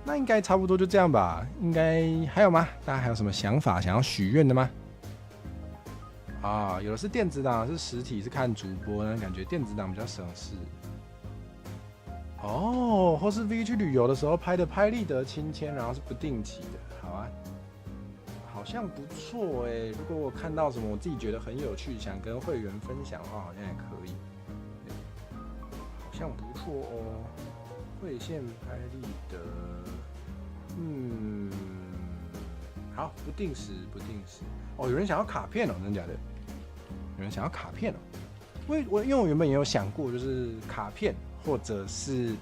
那应该差不多就这样吧。应该还有吗？大家还有什么想法想要许愿的吗？有的是电子档，是实体，是看主播呢，感觉电子档比较省事。或是 V 去旅游的时候拍的拍立得亲签，然后是不定期的，好啊，好像不错如果我看到什么我自己觉得很有趣，想跟会员分享的话，好像也可以。好像不错会线拍立得，好，不定时。有人想要卡片真的假的？有人想要卡片因为我原本也有想过，就是卡片或者是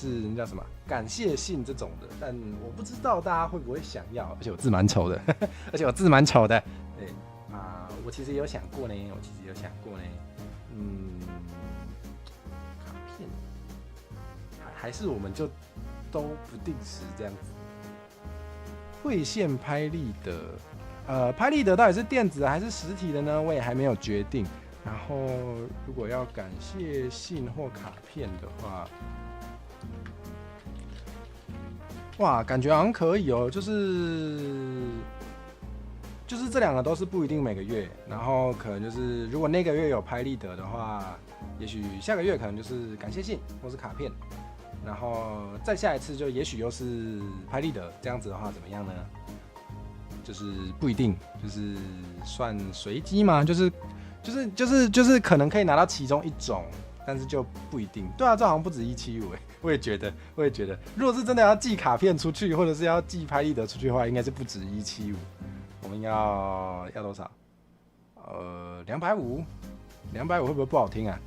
那叫什么感谢信这种的，但我不知道大家会不会想要，而且我字蛮丑的，对我其实也有想过呢，卡片还是我们就都不定时这样子？会线拍立得，拍立得到底是电子的还是实体的呢？我也还没有决定。然后如果要感谢信或卡片的话，哇，感觉好像可以哦，就是这两个都是不一定每个月，然后可能就是如果那个月有拍立得的话，也许下个月可能就是感谢信或是卡片，然后再下一次就也许又是拍立得，这样子的话怎么样呢？就是不一定，就是算随机嘛，就是可能可以拿到其中一种，但是就不一定。对啊，这好像不止175哎，我也觉得，如果是真的要寄卡片出去，或者是要寄拍立得出去的话，应该是不止175。我们要多少？250，250会不会不好听啊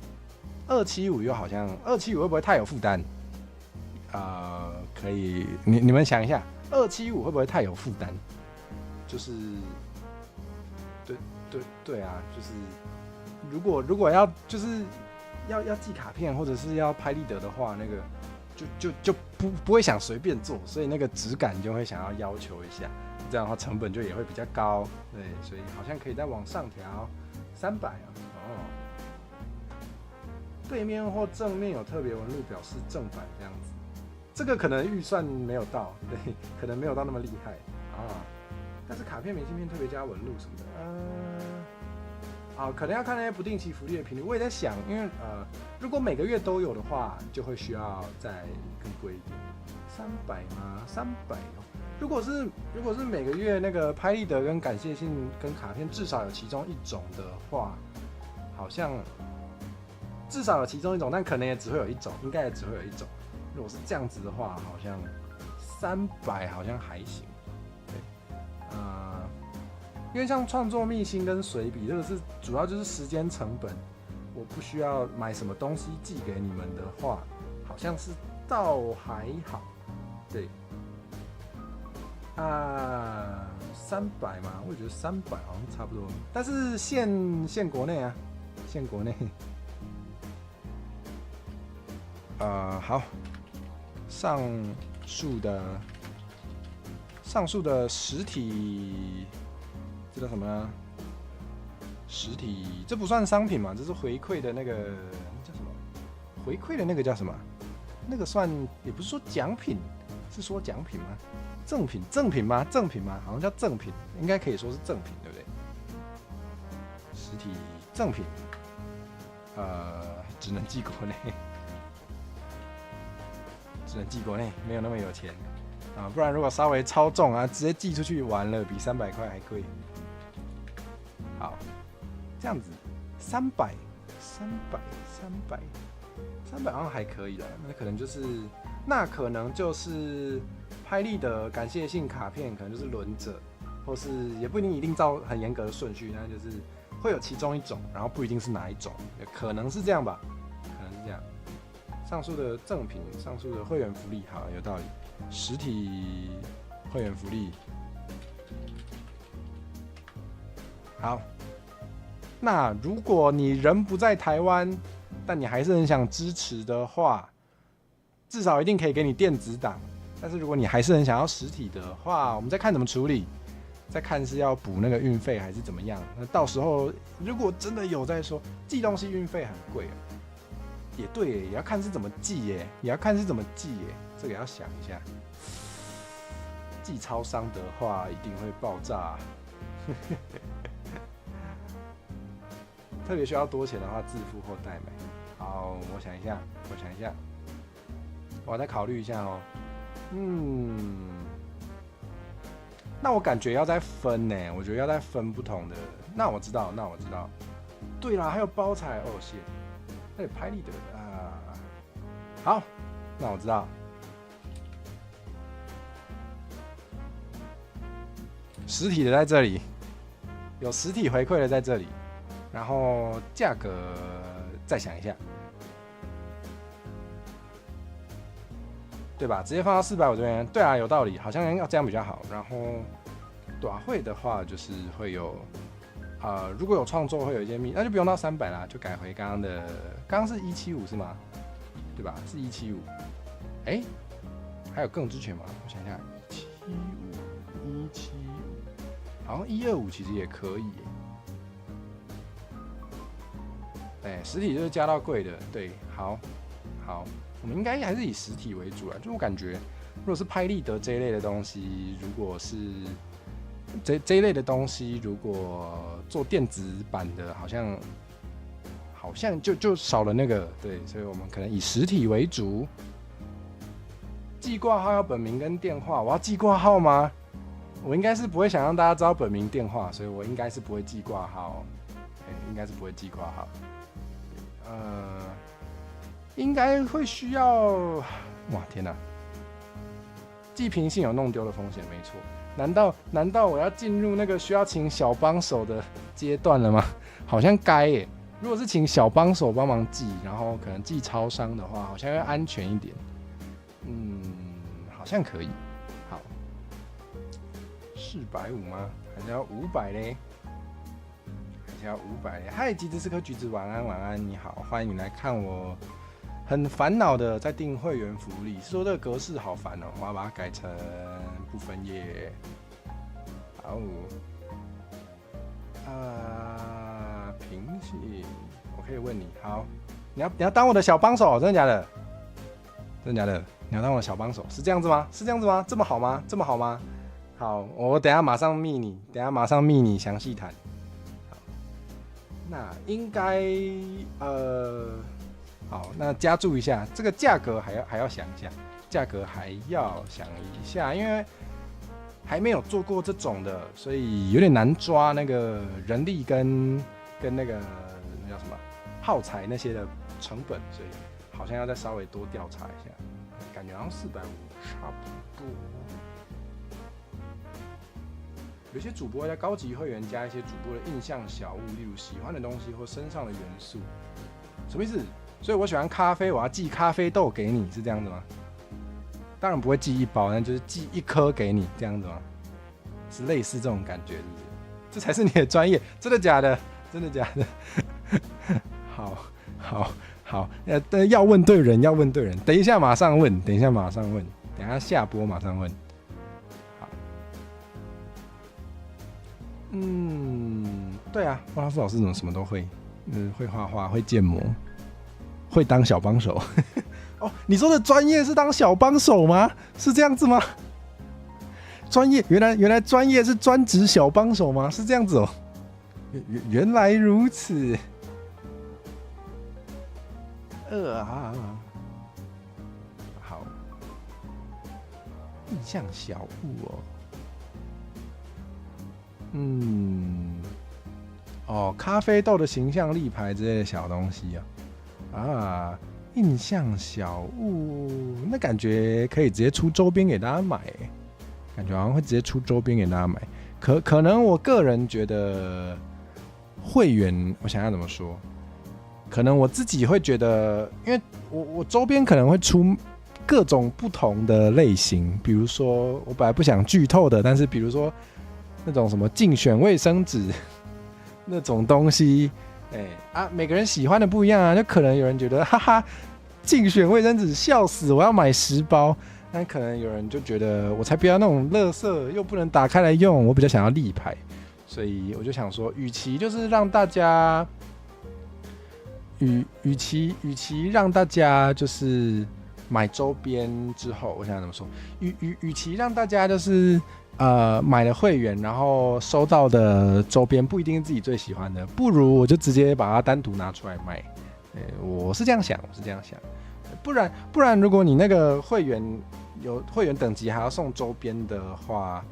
？275又好像275会不会太有负担？可以，你们想一下，275会不会太有负担？就是对啊，就是如果要就是要寄卡片或者是要拍立得的话，那个就不会想随便做，所以那个质感就会想要求一下，这样的话成本就也会比较高，对，所以好像可以再往上调300啊，对面或正面有特别纹路表示正版这样子，这个可能预算没有到，对，可能没有到那么厉害啊。但是卡片、明信片特别加纹路什么的，可能要看那些不定期福利的频率。我也在想，因为如果每个月都有的话，就会需要再更贵一点。300吗？300哦。如果是每个月那个拍立得跟感谢信跟卡片至少有其中一种的话，好像至少有其中一种，但可能也只会有一种，应该也只会有一种。如果是这样子的话，好像300好像还行。因为像创作秘辛跟随笔，这个是主要就是时间成本，我不需要买什么东西寄给你们的话，好像是倒还好，对，300嘛，我觉得300好像差不多，但是限国内啊，限国内，好，上述的实体。这叫什么呢？实体，这不算商品嘛？这是回馈的那个叫什么？回馈的那个叫什么？那个算也不是说奖品，是说奖品吗？赠品吗？赠品吗？好像叫赠品，应该可以说是赠品，对不对？实体赠品，只能寄国内，没有那么有钱啊！不然如果稍微超重啊，直接寄出去完了，比300块还贵。好，这样子，300好像还可以了。那可能就是拍立得、感谢信、卡片，可能就是轮着，或是也不一定照很严格的顺序，但就是会有其中一种，然后不一定是哪一种，可能是这样吧，可能是这样。上述的赠品，上述的会员福利，好，有道理。实体会员福利。好，那如果你人不在台湾，但你还是很想支持的话，至少一定可以给你电子档。但是如果你还是很想要实体的话，我们再看怎么处理，再看是要补那个运费还是怎么样。那到时候如果真的有再说，寄东西运费很贵，也对耶，也要看是怎么寄耶，这个要想一下。寄超商的话，一定会爆炸。特别需要多钱的话，自付或代买。好，我想一下，我再考虑一下哦。那我感觉要再分呢，我觉得要再分不同的。那我知道。对啦，还有包材哦，谢。还有拍立得啊。好，那我知道。实体的在这里，有实体回馈的在这里。然后价格再想一下，对吧？直接放到450这边，对啊，有道理，好像要这样比较好。然后短会的话，就是会有如果有创作会有一些那就不用到300啦，就改回刚刚是175是吗？对吧？是175。哎，还有更之前吗？我想想，175，好像125其实也可以。哎，实体就是加到贵的，对，好，我们应该还是以实体为主啦。就我感觉，如果是拍立得这一类的东西，如果是这一类的东西，如果做电子版的，好像就少了那个，对，所以我们可能以实体为主。寄挂号要本名跟电话，我要寄挂号吗？我应该是不会想让大家知道本名电话，所以我应该是不会寄挂号，应该是不会寄挂号。应该会需要，哇天哪！寄平信有弄丢的风险，没错。难道我要进入那个需要请小帮手的阶段了吗？好像该耶。如果是请小帮手帮忙寄，然后可能寄超商的话，好像会安全一点。好像可以。好，450吗？还是要500嘞？还是要500嘞？嗨，橘子是颗橘子，晚安晚安，你好，欢迎你来看我。很烦恼的在订会员福利，是说这个格式好烦哦，我要把它改成不分页。好，平信，我可以问你，好，你要当我的小帮手，真的假的？真的假的？你要当我的小帮手，是这样子吗？是这样子吗？这么好吗？这么好吗？好，我等一下马上密你，详细谈。好，那应该好，那加注一下，这个价格还要想一下，因为还没有做过这种的，所以有点难抓那个人力跟那个那叫什么耗材那些的成本，所以好像要再稍微多调查一下，感觉好像450差不多。有些主播在高级会员加一些主播的印象小物，例如喜欢的东西或身上的元素，什么意思？所以我喜欢咖啡，我要寄咖啡豆给你，是这样子吗？当然不会寄1包，那就是寄1颗给你，这样子吗？是类似这种感觉，是不是？这才是你的专业，真的假的？真的假的？好，要问对人，等一下马上问，等一下下播马上问。好，对啊，沃拉夫老师怎么什么都会，会画画，会建模。会当小帮手哦，你说的专业是当小帮手吗？是这样子吗？专业原来专业是专职小帮手吗？是这样子哦，原来如此。好，印象小物哦，咖啡豆的形象立牌之类的小东西啊。印象小物，那感觉可以直接出周边给大家买，感觉好像会直接出周边给大家买。可能我个人觉得会员，我想要怎么说？可能我自己会觉得，因为我周边可能会出各种不同的类型，比如说我本来不想剧透的，但是比如说那种什么竞选卫生纸那种东西。每个人喜欢的不一样啊，就可能有人觉得哈哈，竞选卫生纸笑死，我要买10包。但可能有人就觉得我才不要那种垃圾，又不能打开来用，我比较想要立牌。所以我就想说，与其让大家就是买周边之后，我想怎么说？与其让大家就是买了会员，然后收到的周边不一定是自己最喜欢的，不如我就直接把它单独拿出来卖。我是这样想。不然，如果你那个会员有会员等级还要送周边的话，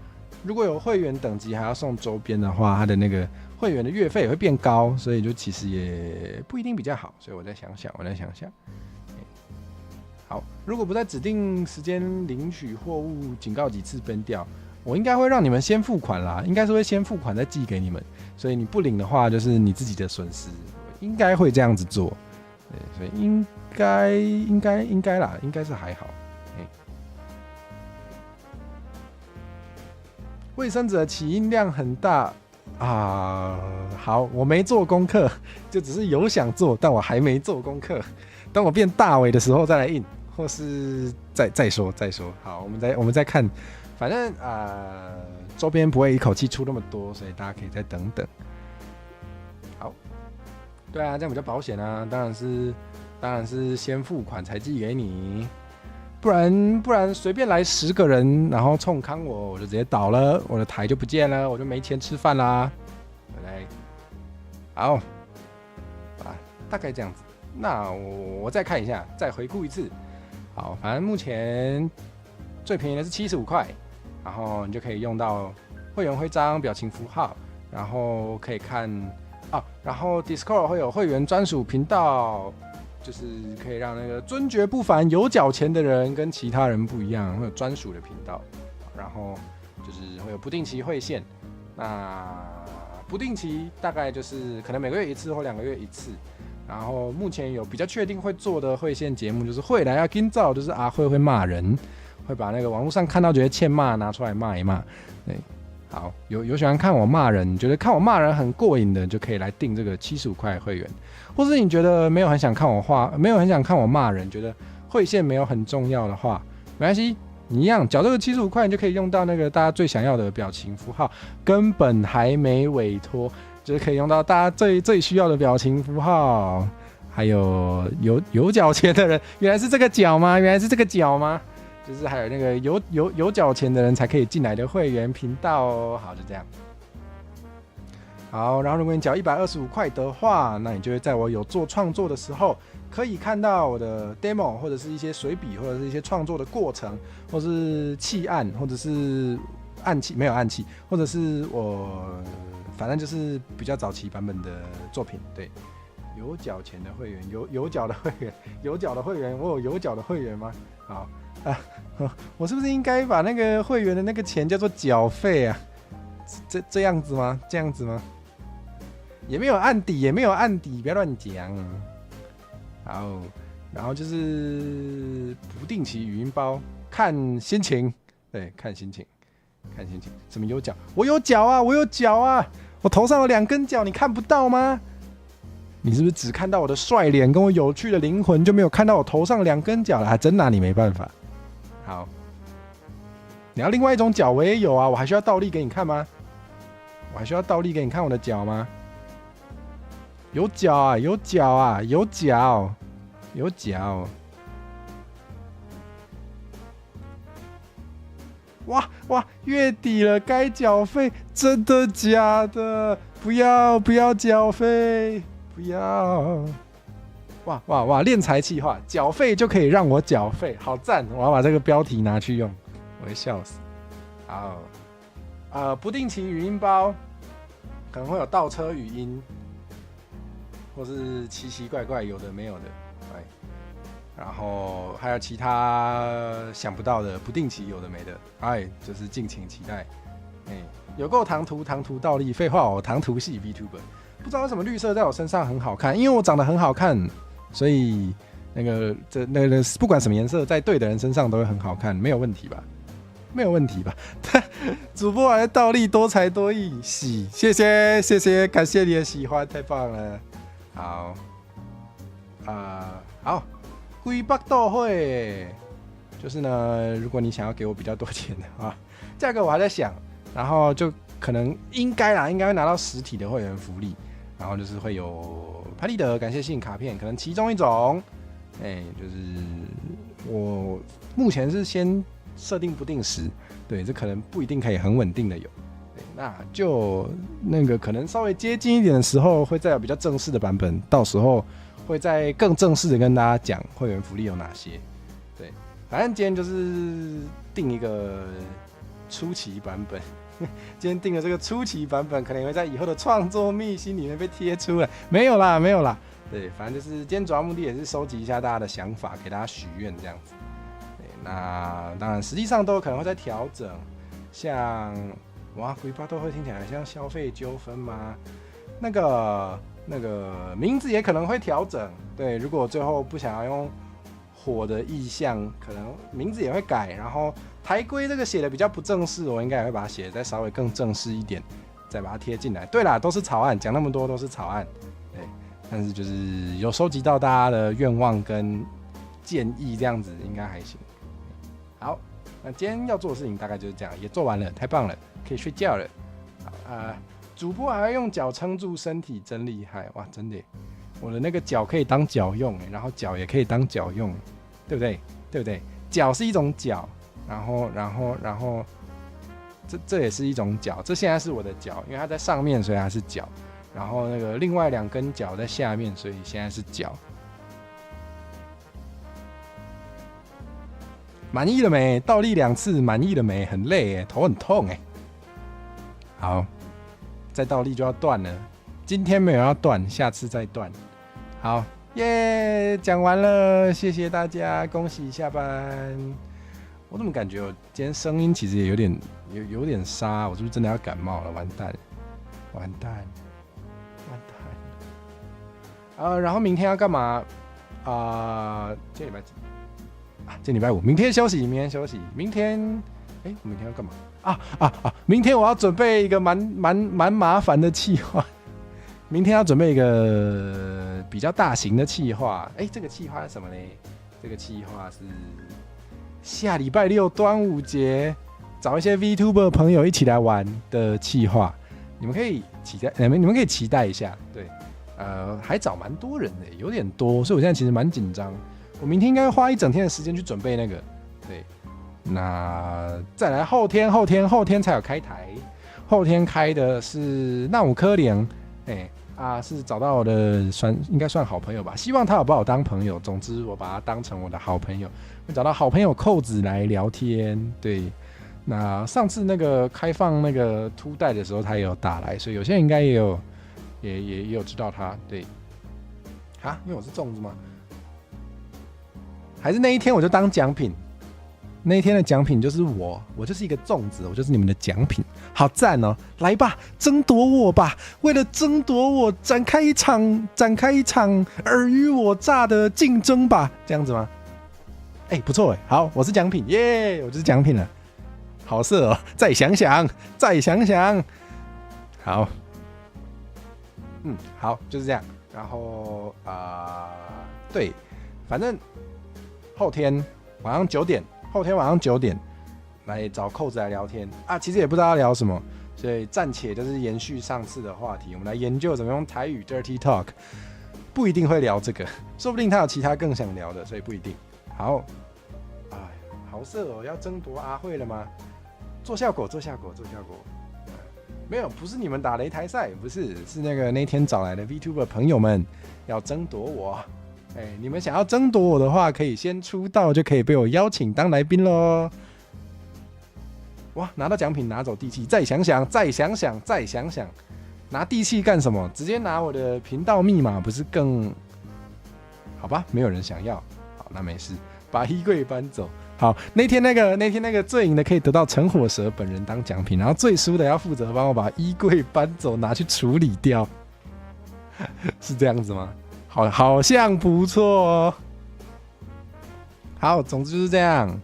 如果有会员等级还要送周边的话，它的那个会员的月费也会变高，所以就其实也不一定比较好。所以我再想想。好，如果不在指定时间领取货物，警告几次崩掉。我应该会让你们先付款啦，应该是会先付款再寄给你们，所以你不领的话就是你自己的损失，应该会这样子做，所以应该啦，应该是还好。卫生纸的起印量很大啊，好，我没做功课，就只是有想做，但我还没做功课，等我变大尾的时候再来印。或是再说。好，我们再看，反正周边不会一口气出那么多，所以大家可以再等等。好，对啊，这样比较保险啊，当然是先付款才寄给你，不然随便来10个人，然后冲康我就直接倒了，我的台就不见了，我就没钱吃饭啦，对不对？好，大概这样子。那我再看一下，再回顾一次。好，反正目前最便宜的是75块，然后你就可以用到会员徽章、表情符号，然后可以看然后 Discord 会有会员专属频道，就是可以让那个尊爵不凡有缴钱的人跟其他人不一样，会有专属的频道，然后就是会有不定期会线，那不定期大概就是可能每个月1次或2个月1次。然后目前有比较确定会做的会线节目，就是会来今早，就是阿慧会骂人，会把那个网络上看到觉得欠骂拿出来骂一骂。对，好，有喜欢看我骂人，觉得看我骂人很过瘾的，就可以来订这个75块会员。或是你觉得没有很想看我骂人，觉得会线没有很重要的话，没关系，你一样缴这个75块，你就可以用到那个大家最想要的表情符号，根本还没委托。就是可以用到大家最需要的表情符号，还有缴钱的人，原来是这个缴吗？就是还有那个有缴钱的人才可以进来的会员频道哦。好，就这样。好，然后如果你缴125块的话，那你就会在我有做创作的时候，可以看到我的 demo 或者是一些随笔，或者是一些创作的过程，或是弃案，或者是没有暗器，或者是我。反正就是比较早期版本的作品，对，有缴钱的会员，有缴的会员，我有有缴的会员吗？好我是不是应该把那个会员的那个钱叫做缴费啊？这样子吗？也没有案底，不要乱讲。好，然后就是不定期语音包，看心情，对，看心情。什么有角？我有角啊！我头上有2根角，你看不到吗？你是不是只看到我的帅脸跟我有趣的灵魂，就没有看到我头上2根角了？还真拿你没办法。好，你要另外一种角，我也有啊，我还需要倒立给你看吗？我的角吗？有角。哇！月底了，该缴费，真的假的？不要缴费，不要！哇！敛财计划，缴费就可以让我缴费，好赞！我要把这个标题拿去用，我会笑死。好，不定期语音包，可能会有倒车语音，或是奇奇怪怪有的没有的，然后还有其他想不到的不定期有的没的，就是敬请期待。有够唐突倒立，废话，我唐突系 VTuber， 不知道为什么绿色在我身上很好看，因为我长得很好看，所以那个不管什么颜色，在对的人身上都会很好看，没有问题吧？主播还倒立，多才多艺，谢谢，感谢你的喜欢，太棒了。好，好。龟北斗会，就是呢，如果你想要给我比较多钱的话，价格我还在想，然后就可能应该会拿到实体的会员福利，然后就是会有拍立得感谢信卡片，可能其中一种，就是我目前是先设定不定时，对，这可能不一定可以很稳定的有，对，那就那个可能稍微接近一点的时候，会再有比较正式的版本，到时候。会再更正式的跟大家讲会员福利有哪些，对，反正今天就是定一个初期版本，今天定的这个初期版本，可能也会在以后的创作秘辛里面被贴出来，没有啦，对，反正就是今天主要目的也是收集一下大家的想法，给大家许愿这样子，对，那当然实际上都有可能会再调整，像龟巴都会听起来像消费纠纷吗？那个名字也可能会调整，对，如果最后不想要用火的意象，可能名字也会改，然后台规这个写的比较不正式，我应该也会把它写的再稍微更正式一点，再把它贴进来。对啦，都是草案，讲那么多都是草案，对，但是就是有收集到大家的愿望跟建议这样子应该还行。好，那今天要做的事情大概就是这样，也做完了，太棒了，可以睡觉了。好主播还会用脚撑住身体，真厉害哇！真的耶，我的那个脚可以当脚用，然后脚也可以当脚用，对不对？对不对？脚是一种脚，然后这也是一种脚，这现在是我的脚，因为它在上面，所以它是脚。然后那个另外2根脚在下面，所以现在是脚。满意了没？倒立2次，满意了没？很累耶，头很痛哎。好。再倒立就要断了，今天没有要断，下次再断。好，耶，讲完了，谢谢大家，恭喜下班。我怎么感觉我今天声音其实也有点沙，我是不是真的要感冒了？完蛋。然后明天要干嘛？今天礼拜几？今天礼拜5，明天休息，明天，我明天要干嘛？明天我要准备一个蛮麻烦的企划。明天要准备一个比较大型的企划。这个企划是什么呢？这个企划是下礼拜6端午节，找一些 VTuber 朋友一起来玩的企划。你们可以期待一下。对，还找蛮多人的，有点多，所以我现在其实蛮紧张。我明天应该花1整天的时间去准备那个。对。那再来后天才有开台，后天开的是那五颗零，是找到我的应该算好朋友吧，希望他有把我当朋友，总之我把他当成我的好朋友，会找到好朋友扣子来聊天。对，那上次那个开放那个凸带的时候，他也有打来，所以有些人应该也有知道他。对，因为我是粽子吗？还是那一天我就当奖品？那一天的奖品就是我就是一个粽子，我就是你们的奖品，好赞哦！来吧，争夺我吧！为了争夺我，展开一场尔虞我诈的竞争吧！这样子吗？不错好，我是奖品耶，我就是奖品了，好色哦！再想想，好，好，就是这样。然后对，反正后天晚上9点来找扣子来聊天其实也不知道要聊什么，所以暂且就是延续上次的话题，我们来研究怎么用台语 dirty talk， 不一定会聊这个，说不定他有其他更想聊的，所以不一定。好，好色哦，要争夺阿慧了吗？做效果，没有，不是你们打擂台赛，不是，是那天找来的 VTuber 朋友们要争夺我。你们想要争夺我的话，可以先出道就可以被我邀请当来宾咯。哇，拿到奖品拿走地契，再想想，拿地契干什么？直接拿我的频道密码不是更好吧？没有人想要，好，那没事，把衣柜搬走。好，那天那个最赢的可以得到陈火蛇本人当奖品，然后最输的要负责帮我把衣柜搬走，拿去处理掉，是这样子吗？好像不错哦。好，总之就是这样。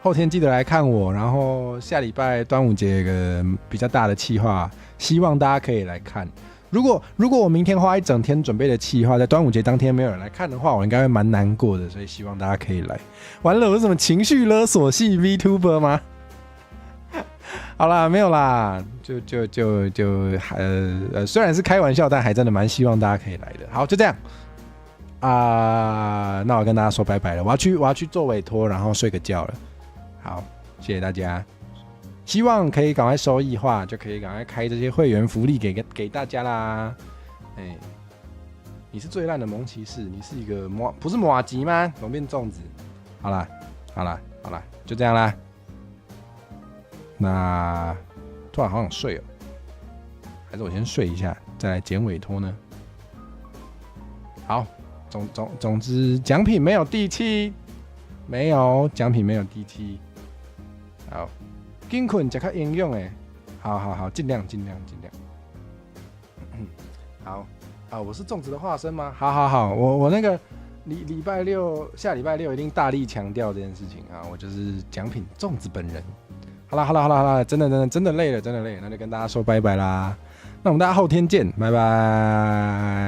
后天记得来看我，然后下礼拜端午节有个比较大的企划，希望大家可以来看。如果我明天花1整天准备的企划，在端午节当天没有人来看的话，我应该会蛮难过的，所以希望大家可以来。完了，我是什么情绪勒索系 VTuber 吗？好啦，没有啦，虽然是开玩笑，但还真的蛮希望大家可以来的。好，就这样那我跟大家说拜拜了，我要去做委托，然后睡个觉了。好，谢谢大家，希望可以赶快收益化，就可以赶快开这些会员福利给大家啦。你是最烂的蒙骑士，你是一个不是麻吉吗？怎么变粽子？好啦，就这样啦。那突然好想睡哦，还是我先睡一下，再来剪委托呢？好，总之奖品没有地契，没有奖品，没有地契。好，紧困才较应用诶。好，尽量。好我是粽子的化身吗？好，我那个下礼拜六一定大力强调这件事情啊，我就是奖品粽子本人。好啦，真的累了，那就跟大家说拜拜啦。那我们大家后天见，拜拜。